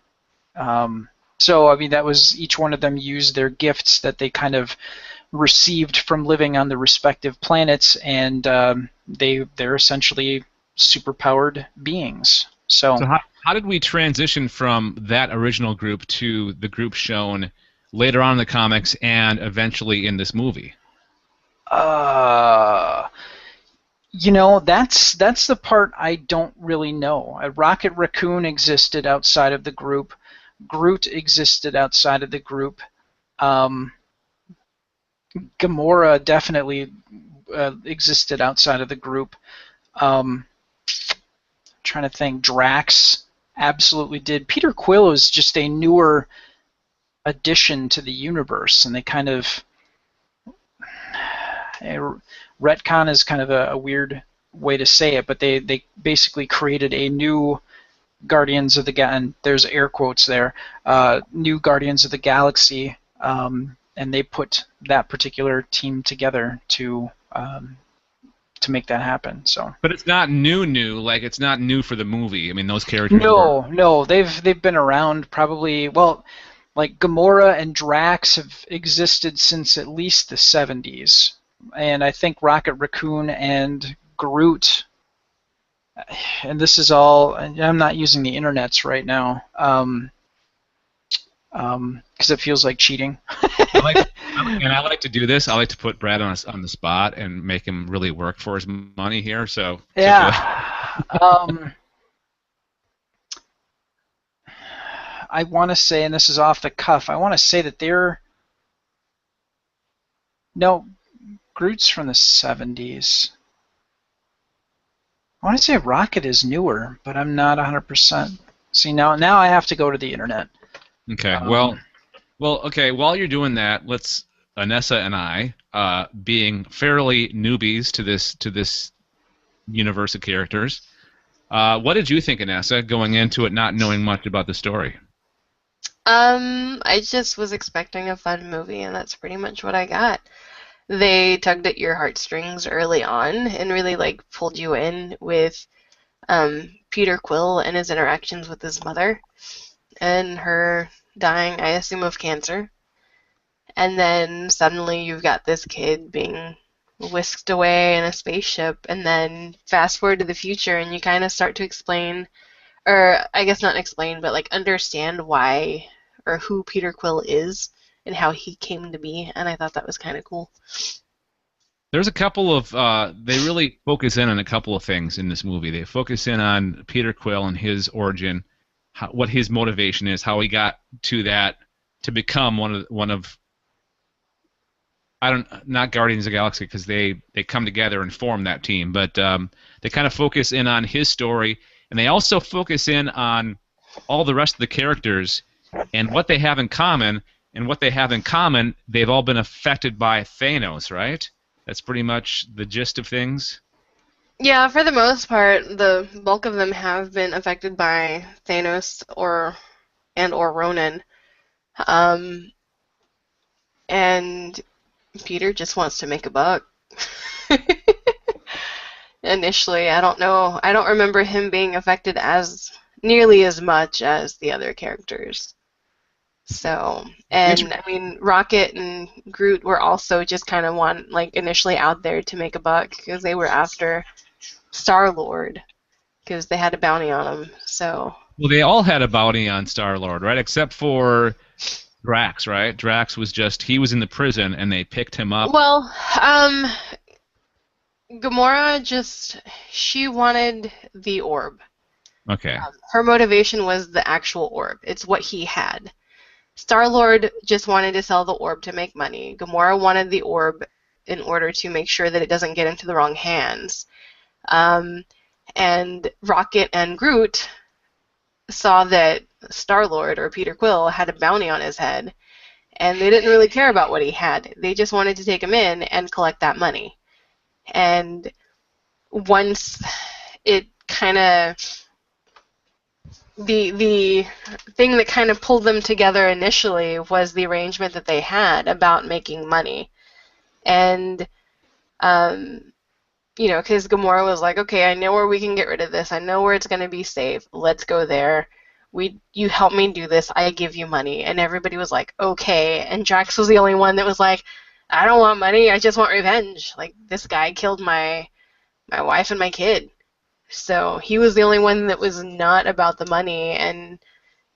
[SPEAKER 2] So I mean, that was, each one of them used their gifts that they kind of received from living on the respective planets, and they're essentially superpowered beings. So
[SPEAKER 1] how did we transition from that original group to the group shown later on in the comics and eventually in this movie?
[SPEAKER 2] You know, that's the part I don't really know. Rocket Raccoon existed outside of the group. Groot existed outside of the group. Gamora definitely existed outside of the group. Trying to think. Drax absolutely did. Peter Quill is just a newer addition to the universe, and they kind of retcon is kind of a weird way to say it, but they basically created a new Guardians of the and there's air quotes there, new Guardians of the Galaxy, and they put that particular team together to make that happen. So.
[SPEAKER 1] But it's not new. Like, it's not new for the movie. I mean, those characters.
[SPEAKER 2] No, they've been around probably. Well, like Gamora and Drax have existed since at least the 70s, and I think Rocket Raccoon and Groot. And this is all. I'm not using the internets right now, because it feels like cheating.
[SPEAKER 1] I like to do this. I like to put Brad on the spot and make him really work for his money here. So
[SPEAKER 2] yeah. I want to say, and this is off the cuff, I want to say that Groot's from the 70s. I want to say Rocket is newer, but I'm not 100%. See, now I have to go to the internet.
[SPEAKER 1] Okay. Okay. While you're doing that, let's Anessa and I, being fairly newbies to this universe of characters, what did you think, Anessa, going into it, not knowing much about the story?
[SPEAKER 3] I just was expecting a fun movie, and that's pretty much what I got. They tugged at your heartstrings early on and really pulled you in with Peter Quill and his interactions with his mother and her dying, I assume, of cancer. And then suddenly you've got this kid being whisked away in a spaceship, and then fast forward to the future and you kind of start to explain, or I guess not explain, but understand why or who Peter Quill is and how he came to be, and I thought that was kind of cool.
[SPEAKER 1] There's a couple of they really focus in on a couple of things in this movie. They focus in on Peter Quill and his origin, what his motivation is, how he got to that to become one of not Guardians of the Galaxy, because they come together and form that team, but they kind of focus in on his story, and they also focus in on all the rest of the characters and what they have in common. And what they have in common, they've all been affected by Thanos, right? That's pretty much the gist of things.
[SPEAKER 3] Yeah, for the most part, the bulk of them have been affected by Thanos or Ronan. And Peter just wants to make a buck. Initially, I don't remember him being affected as nearly as much as the other characters. So, and I mean, Rocket and Groot were also just kind of initially out there to make a buck because they were after Star-Lord because they had a bounty on him. So.
[SPEAKER 1] Well, they all had a bounty on Star-Lord, right? Except for Drax, right? Drax was he was in the prison and they picked him up.
[SPEAKER 3] Well, Gamora she wanted the orb.
[SPEAKER 1] Okay.
[SPEAKER 3] Her motivation was the actual orb. It's what he had. Star-Lord just wanted to sell the orb to make money. Gamora wanted the orb in order to make sure that it doesn't get into the wrong hands. And Rocket and Groot saw that Star-Lord, or Peter Quill, had a bounty on his head, and they didn't really care about what he had. They just wanted to take him in and collect that money. And once it kind of... The thing that kind of pulled them together initially was the arrangement that they had about making money. And, because Gamora was like, okay, I know where we can get rid of this. I know where it's going to be safe. Let's go there. You help me do this. I give you money. And everybody was like, okay. And Drax was the only one that was like, I don't want money. I just want revenge. This guy killed my wife and my kid. So he was the only one that was not about the money, and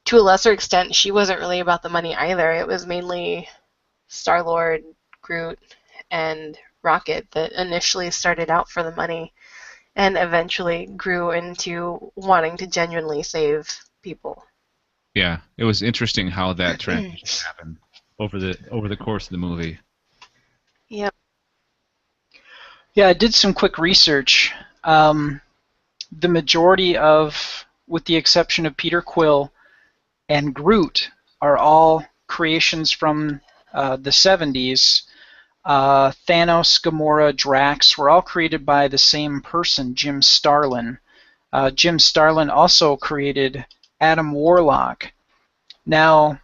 [SPEAKER 3] to a lesser extent, she wasn't really about the money either. It was mainly Star-Lord, Groot, and Rocket that initially started out for the money. and eventually grew into wanting to genuinely save people.
[SPEAKER 1] Yeah, it was interesting how that transition happened over the course of the movie.
[SPEAKER 3] Yep.
[SPEAKER 2] Yeah, I did some quick research. The majority of, with the exception of Peter Quill and Groot, are all creations from the 70s. Thanos, Gamora, Drax were all created by the same person, Jim Starlin. Jim Starlin also created Adam Warlock. Now,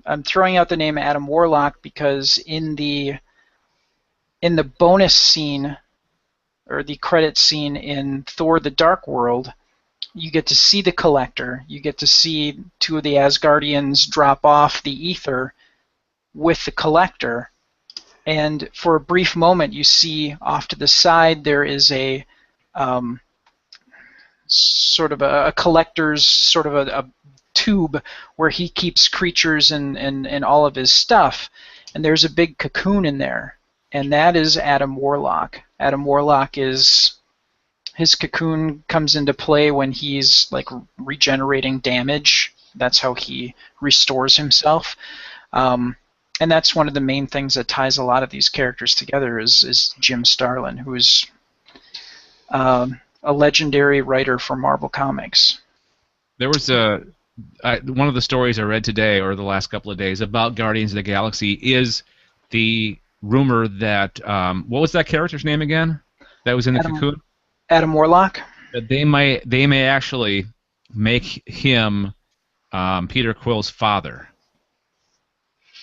[SPEAKER 2] I'm throwing out the name Adam Warlock because in the bonus scene, or the credit scene in Thor: The Dark World, you get to see the Collector. You get to see two of the Asgardians drop off the ether with the Collector. And for a brief moment, you see off to the side there is a sort of a Collector's sort of a tube where he keeps creatures and all of his stuff. And there's a big cocoon in there. And that is Adam Warlock. Adam Warlock is... His cocoon comes into play when he's like regenerating damage. That's how he restores himself. And that's one of the main things that ties a lot of these characters together is Jim Starlin, who's a legendary writer for Marvel Comics.
[SPEAKER 1] There was one of the stories I read today or the last couple of days about Guardians of the Galaxy is the rumor that what was that character's name again? That was in the cocoon?
[SPEAKER 2] Adam Warlock?
[SPEAKER 1] That they may actually make him Peter Quill's father.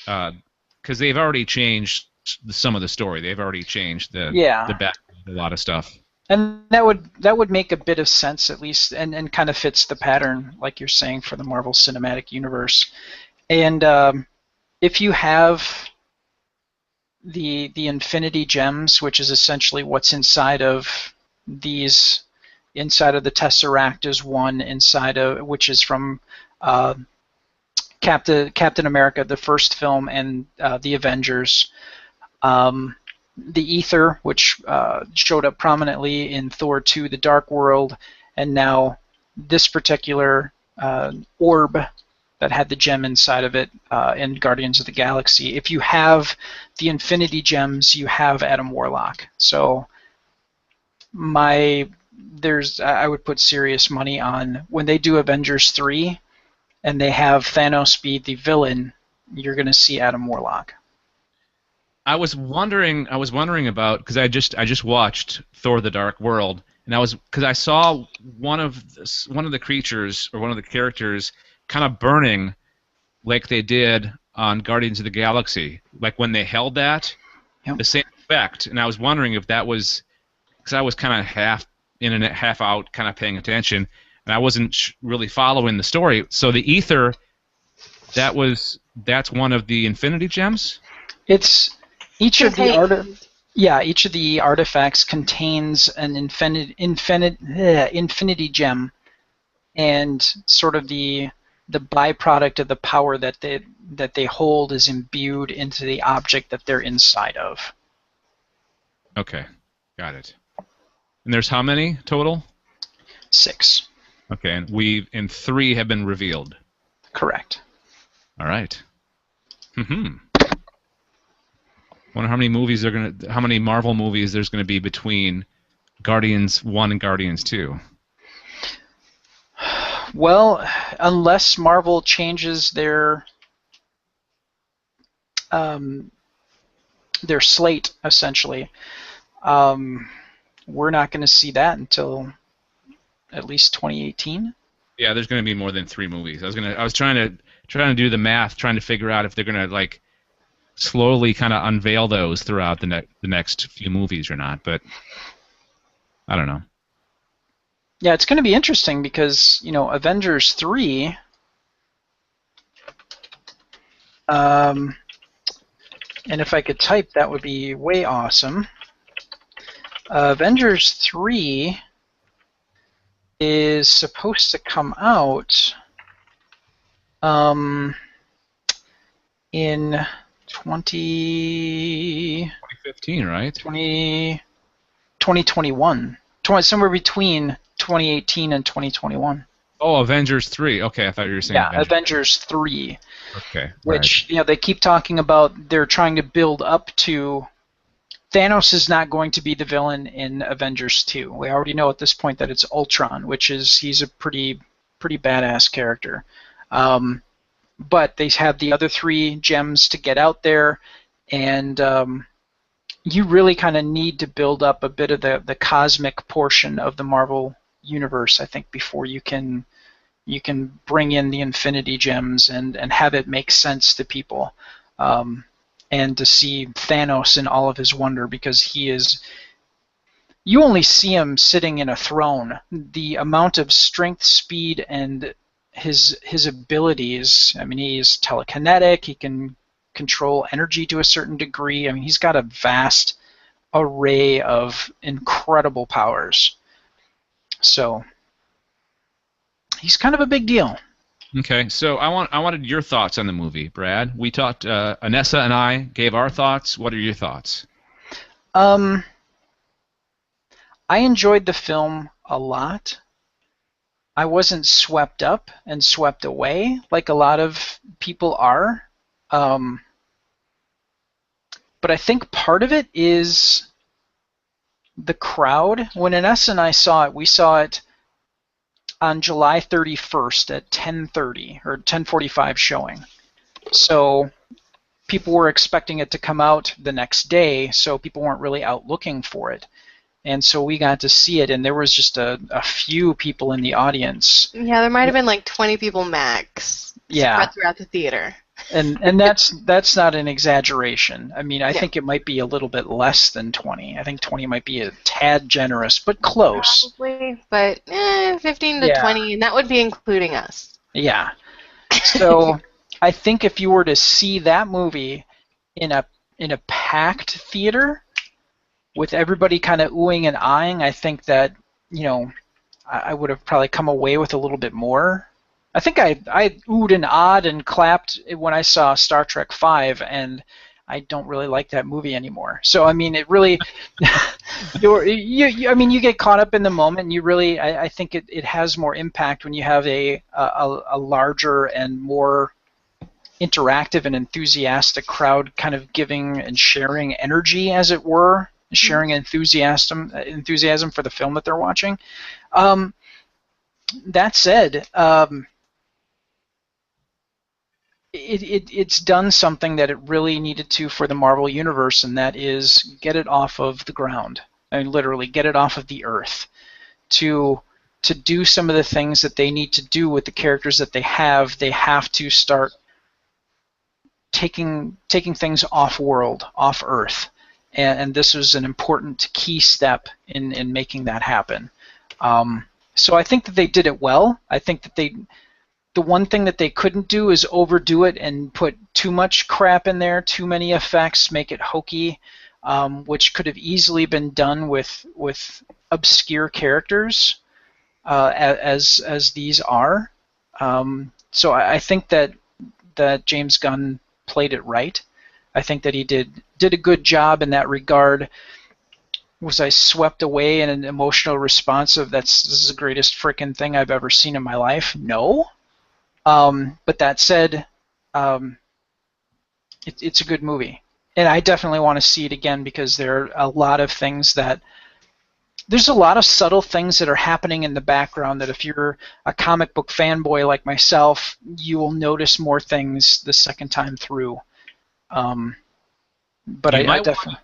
[SPEAKER 1] Because they've already changed some of the story. They've already changed the background, a lot of stuff.
[SPEAKER 2] And that would make a bit of sense, at least, and kind of fits the pattern, like you're saying, for the Marvel Cinematic Universe. And if you have the Infinity Gems, which is essentially what's inside of these, inside of the Tesseract is one, which is from Captain America, the first film, and the Avengers. The Ether, which showed up prominently in Thor 2, The Dark World, and now this particular orb that had the gem inside of it in Guardians of the Galaxy. If you have the Infinity Gems, you have Adam Warlock. So I would put serious money on when they do Avengers 3 and they have Thanos be the villain, you're going to see Adam Warlock.
[SPEAKER 1] I was wondering about, because I just watched Thor: The Dark World, and because I saw one of the creatures or one of the characters kind of burning like they did on Guardians of the Galaxy, like when they held that, the same effect. And I was wondering if that was, because I was kind of half in and half out, kind of paying attention, and I wasn't really following the story. So the ether, that's one of the Infinity Gems.
[SPEAKER 2] It's each of the artifacts contains an infinity gem, and sort of the byproduct of the power that they hold is imbued into the object that they're inside of.
[SPEAKER 1] Okay, got it. And there's how many total?
[SPEAKER 2] 6.
[SPEAKER 1] Okay, and 3 have been revealed.
[SPEAKER 2] Correct.
[SPEAKER 1] All right. Wonder how many Marvel movies there's gonna be between Guardians 1 and Guardians 2.
[SPEAKER 2] Well, unless Marvel changes their slate, essentially, we're not going to see that until at least 2018.
[SPEAKER 1] Yeah, there's going to be more than 3 movies. I was trying to do the math, trying to figure out if they're going to like slowly kind of unveil those throughout the next few movies or not, but I don't know.
[SPEAKER 2] Yeah, it's going to be interesting because, Avengers 3, and if I could type, that would be way awesome. Avengers 3 is supposed to come out in
[SPEAKER 1] 2015, right?
[SPEAKER 2] 2021. somewhere between 2018 and 2021.
[SPEAKER 1] Oh, Avengers 3. Okay, I thought you were saying
[SPEAKER 2] Yeah, Avengers 3.
[SPEAKER 1] Okay.
[SPEAKER 2] Which, they keep talking about they're trying to build up to. Thanos is not going to be the villain in Avengers 2. We already know at this point that it's Ultron, he's a pretty badass character. But they have the other 3 gems to get out there, and you really kind of need to build up a bit of the cosmic portion of the Marvel universe, I think, before you can bring in the Infinity Gems and have it make sense to people. And to see Thanos in all of his wonder, because you only see him sitting in a throne. The amount of strength, speed, and his abilities, I mean, he's telekinetic, he can control energy to a certain degree. I mean, he's got a vast array of incredible powers. So he's kind of a big deal.
[SPEAKER 1] Okay, so I wanted your thoughts on the movie, Brad. We talked. Anessa and I gave our thoughts. What are your thoughts?
[SPEAKER 2] I enjoyed the film a lot. I wasn't swept up and swept away like a lot of people are. But I think part of it is the crowd. When Anessa and I saw it, we saw it on July 31st at 10:30 or 10:45 showing. So people were expecting it to come out the next day, so people weren't really out looking for it. And so we got to see it, and there was just a few people in the audience.
[SPEAKER 3] Yeah, there might have been like 20 people max spread throughout the theater.
[SPEAKER 2] And that's not an exaggeration. I mean, I think it might be a little bit less than 20. I think 20 might be a tad generous, but close.
[SPEAKER 3] Probably, but 15 to 20, and that would be including us.
[SPEAKER 2] Yeah. So I think if you were to see that movie in a packed theater with everybody kind of oohing and eyeing, I think that, I would have probably come away with a little bit more. I think I oohed and ahhed and clapped when I saw Star Trek V, and I don't really like that movie anymore. So I mean, it really, you get caught up in the moment, and you really, I think it has more impact when you have a larger and more interactive and enthusiastic crowd, kind of giving and sharing energy, as it were, sharing enthusiasm for the film that they're watching. That said, it's done something that it really needed to for the Marvel Universe, and that is get it off of the ground. I mean, literally, get it off of the earth. To do some of the things that they need to do with the characters that they have to start taking things off-world, off-Earth. And this was an important key step in making that happen. So I think that they did it well. I think that the one thing that they couldn't do is overdo it and put too much crap in there, too many effects, make it hokey, which could have easily been done with obscure characters, as these are. So I think that James Gunn played it right. I think that he did a good job in that regard. Was I swept away in an emotional response of this is the greatest frickin' thing I've ever seen in my life? No. But that said, it's a good movie. And I definitely want to see it again, because there are a lot of things there's a lot of subtle things that are happening in the background that if you're a comic book fanboy like myself, you will notice more things the second time through. But I definitely...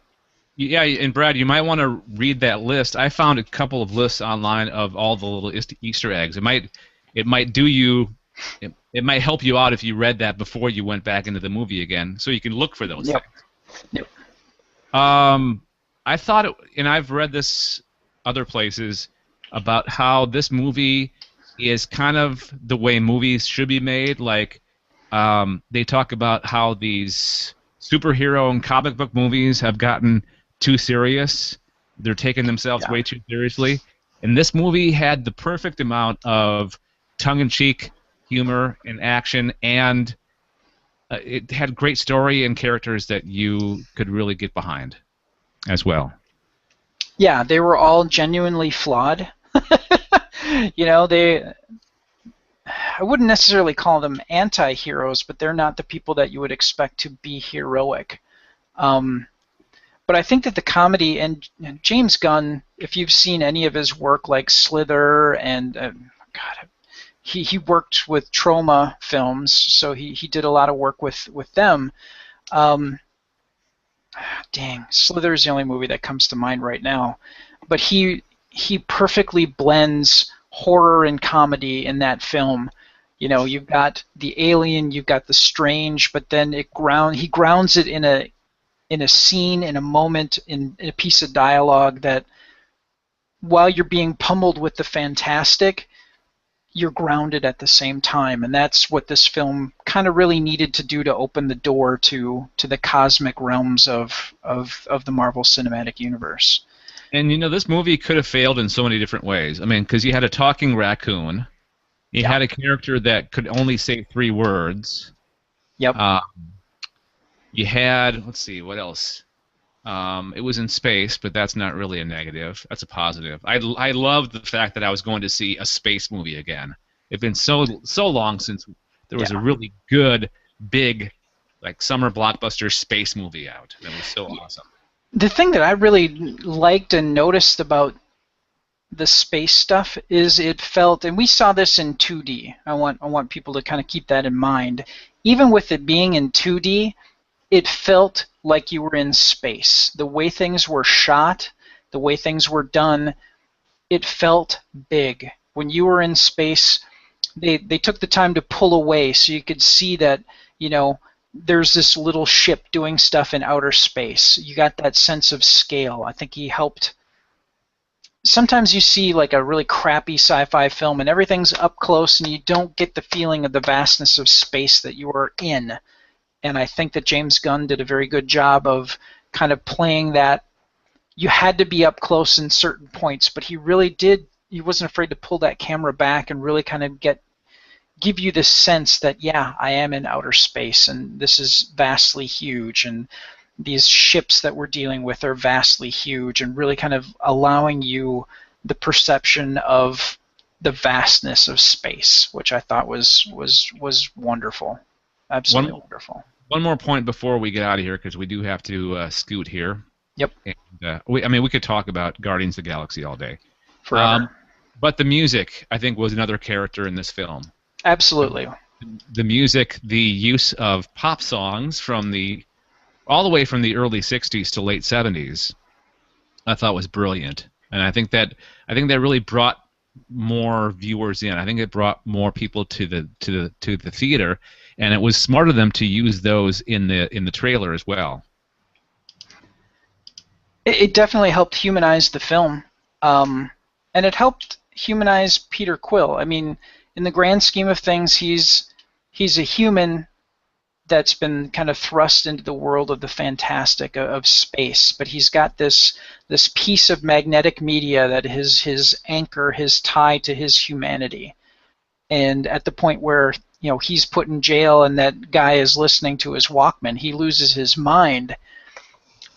[SPEAKER 1] Yeah, and Brad, you might want to read that list. I found a couple of lists online of all the little Easter eggs. It might do you... It might help you out if you read that before you went back into the movie again, so you can look for those things.
[SPEAKER 2] Yep.
[SPEAKER 1] I thought, and I've read this other places, about how this movie is kind of the way movies should be made. Like, they talk about how these superhero and comic book movies have gotten too serious. They're taking themselves way too seriously. And this movie had the perfect amount of tongue-in-cheek humor and action, and it had great story and characters that you could really get behind as well.
[SPEAKER 2] Yeah, they were all genuinely flawed. You know, I wouldn't necessarily call them anti-heroes, but they're not the people that you would expect to be heroic. Um, but I think that the comedy and James Gunn, if you've seen any of his work like Slither and God, he worked with Trauma films, so he did a lot of work with them. Um, Dang, Slither is the only movie that comes to mind right now. But he perfectly blends horror and comedy in that film. You know, you've got the alien, you've got the strange, but then he grounds it in a scene, in a moment, in a piece of dialogue that, while you're being pummeled with the fantastic, you're grounded at the same time, and that's what this film kind of really needed to do to open the door to the cosmic realms of the Marvel Cinematic Universe.
[SPEAKER 1] And you know, this movie could have failed in so many different ways. I mean, because you had a talking raccoon, you had a character that could only say 3 words.
[SPEAKER 2] Yep.
[SPEAKER 1] You had, let's see, what else? It was in space, but that's not really a negative. That's a positive. I loved the fact that I was going to see a space movie again. It's been so long since there was a really good, big, like summer blockbuster space movie out. It was so awesome.
[SPEAKER 2] The thing that I really liked and noticed about the space stuff is it felt, and we saw this in 2D. I want people to kind of keep that in mind. Even with it being in 2D, it felt like you were in space. The way things were shot, the way things were done, it felt big. When you were in space, they took the time to pull away so you could see that, you know, there's this little ship doing stuff in outer space. You got that sense of scale. I think he helped. Sometimes you see like a really crappy sci-fi film and everything's up close and you don't get the feeling of the vastness of space that you are in. And I think that James Gunn did a very good job of kind of playing that. You had to be up close in certain points, but he really did. He wasn't afraid to pull that camera back and really kind of give you this sense that, yeah, I am in outer space and this is vastly huge, and these ships that we're dealing with are vastly huge, and really kind of allowing you the perception of the vastness of space, which I thought was wonderful. Absolutely wonderful.
[SPEAKER 1] One more point before we get out of here, because we do have to scoot here.
[SPEAKER 2] Yep.
[SPEAKER 1] And, we could talk about Guardians of the Galaxy all day.
[SPEAKER 2] Forever.
[SPEAKER 1] But the music, I think, was another character in this film.
[SPEAKER 2] Absolutely.
[SPEAKER 1] The music, the use of pop songs all the way from the early 60s to late 70s, I thought was brilliant. And I think that really brought more viewers in. I think it brought more people to the theater, and it was smart of them to use those in the trailer as well.
[SPEAKER 2] It definitely helped humanize the film, and it helped humanize Peter Quill. I mean, in the grand scheme of things, he's a human that's been kind of thrust into the world of the fantastic, of space, but he's got this piece of magnetic media that is his anchor, his tie to his humanity. And at the point where, you know, he's put in jail and that guy is listening to his Walkman, he loses his mind.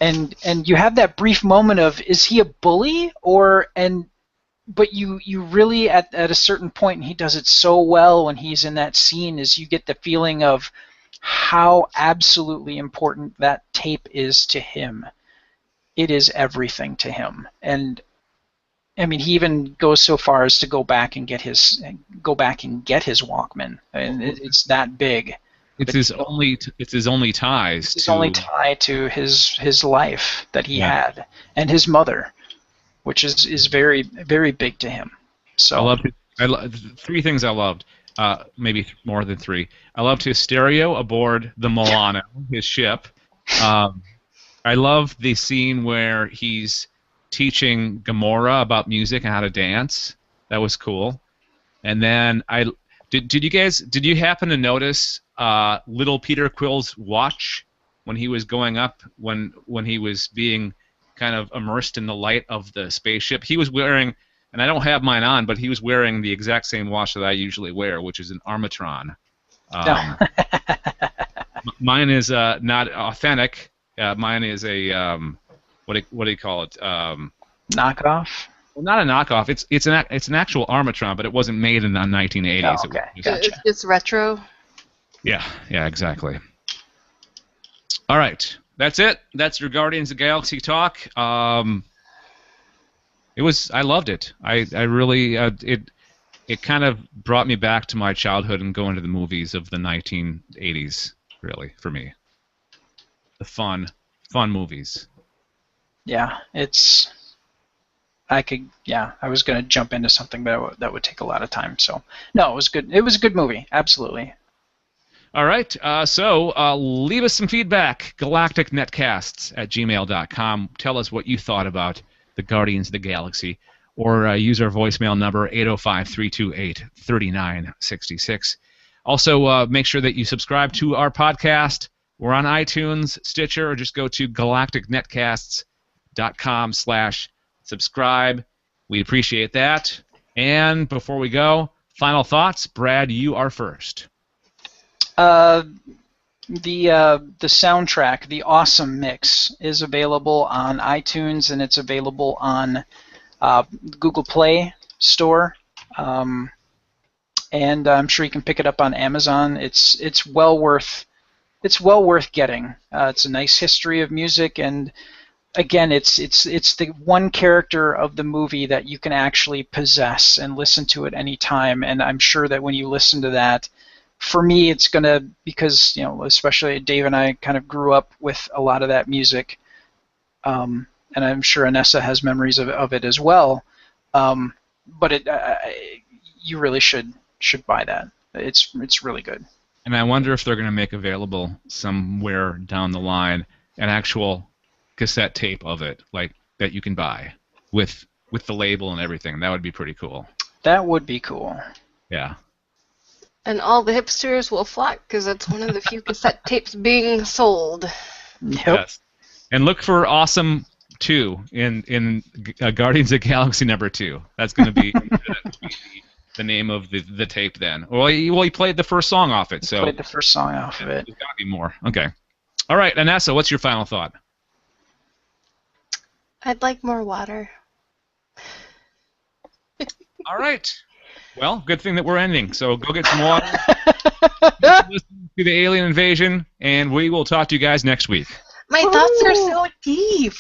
[SPEAKER 2] And you have that brief moment of, is he a bully? But you really, at a certain point, and he does it so well when he's in that scene, is you get the feeling of how absolutely important that tape is to him. It is everything to him. And I mean, he even goes so far as to go back and get his Walkman. And it's that big.
[SPEAKER 1] It's his only ties.
[SPEAKER 2] It's his only tie to his life that he had, and his mother, which is very, very big to him. So
[SPEAKER 1] I loved 3 things I loved. Maybe more than 3. I loved his stereo aboard the Milano, his ship. I love the scene where he's teaching Gamora about music and how to dance. That was cool. And then did you happen to notice little Peter Quill's watch when he was going up, when he was being kind of immersed in the light of the spaceship? He was wearing, and I don't have mine on, but he was wearing the exact same watch that I usually wear, which is an Armatron. Mine is not authentic. Mine is a what do you call it?
[SPEAKER 2] Knockoff?
[SPEAKER 1] Well, not a knockoff. It's an actual Armatron, but it wasn't made in the 1980s.
[SPEAKER 2] Oh,
[SPEAKER 1] It
[SPEAKER 2] okay.
[SPEAKER 1] was
[SPEAKER 2] Gotcha.
[SPEAKER 3] It's retro.
[SPEAKER 1] Yeah, exactly. All right, that's it. That's your Guardians of the Galaxy talk. I loved it. I really it kind of brought me back to my childhood and going to the movies of the 1980s. Really, for me, the fun movies.
[SPEAKER 2] Yeah, I was going to jump into something, but that would take a lot of time. So, no, it was good. It was a good movie, absolutely.
[SPEAKER 1] All right, so leave us some feedback, galacticnetcasts@gmail.com. Tell us what you thought about the Guardians of the Galaxy, or use our voicemail number, 805-328-3966. Also, make sure that you subscribe to our podcast. We're on iTunes, Stitcher, or just go to galacticnetcasts.com/subscribe. We appreciate that. And before we go, final thoughts. Brad, you are first.
[SPEAKER 2] The soundtrack, the Awesome Mix, is available on iTunes, and it's available on Google Play Store, and I'm sure you can pick it up on Amazon. It's well worth getting. It's a nice history of music, and again, it's the one character of the movie that you can actually possess and listen to at any time. And I'm sure that when you listen to that, for me, it's gonna, because especially Dave and I kind of grew up with a lot of that music, and I'm sure Anessa has memories of it as well. But you really should buy that. It's really good.
[SPEAKER 1] And I wonder if they're going to make available somewhere down the line an actual cassette tape of it, like that you can buy with the label and everything. That would be pretty cool.
[SPEAKER 2] That would be cool.
[SPEAKER 1] Yeah.
[SPEAKER 3] And all the hipsters will flock because it's one of the few cassette tapes being sold.
[SPEAKER 2] Yep.
[SPEAKER 1] Yes. And look for Awesome 2 in Guardians of the Galaxy #2. That's going to be the name of the tape then. Well, he played the first song off it, so
[SPEAKER 2] played the first song off of it.
[SPEAKER 1] There's got to be more. Okay. All right, Anessa, what's your final thought?
[SPEAKER 3] I'd like more water.
[SPEAKER 1] All right. Well, good thing that we're ending. So go get some water. Listen to the alien invasion, and we will talk to you guys next week.
[SPEAKER 3] My thoughts are so deep.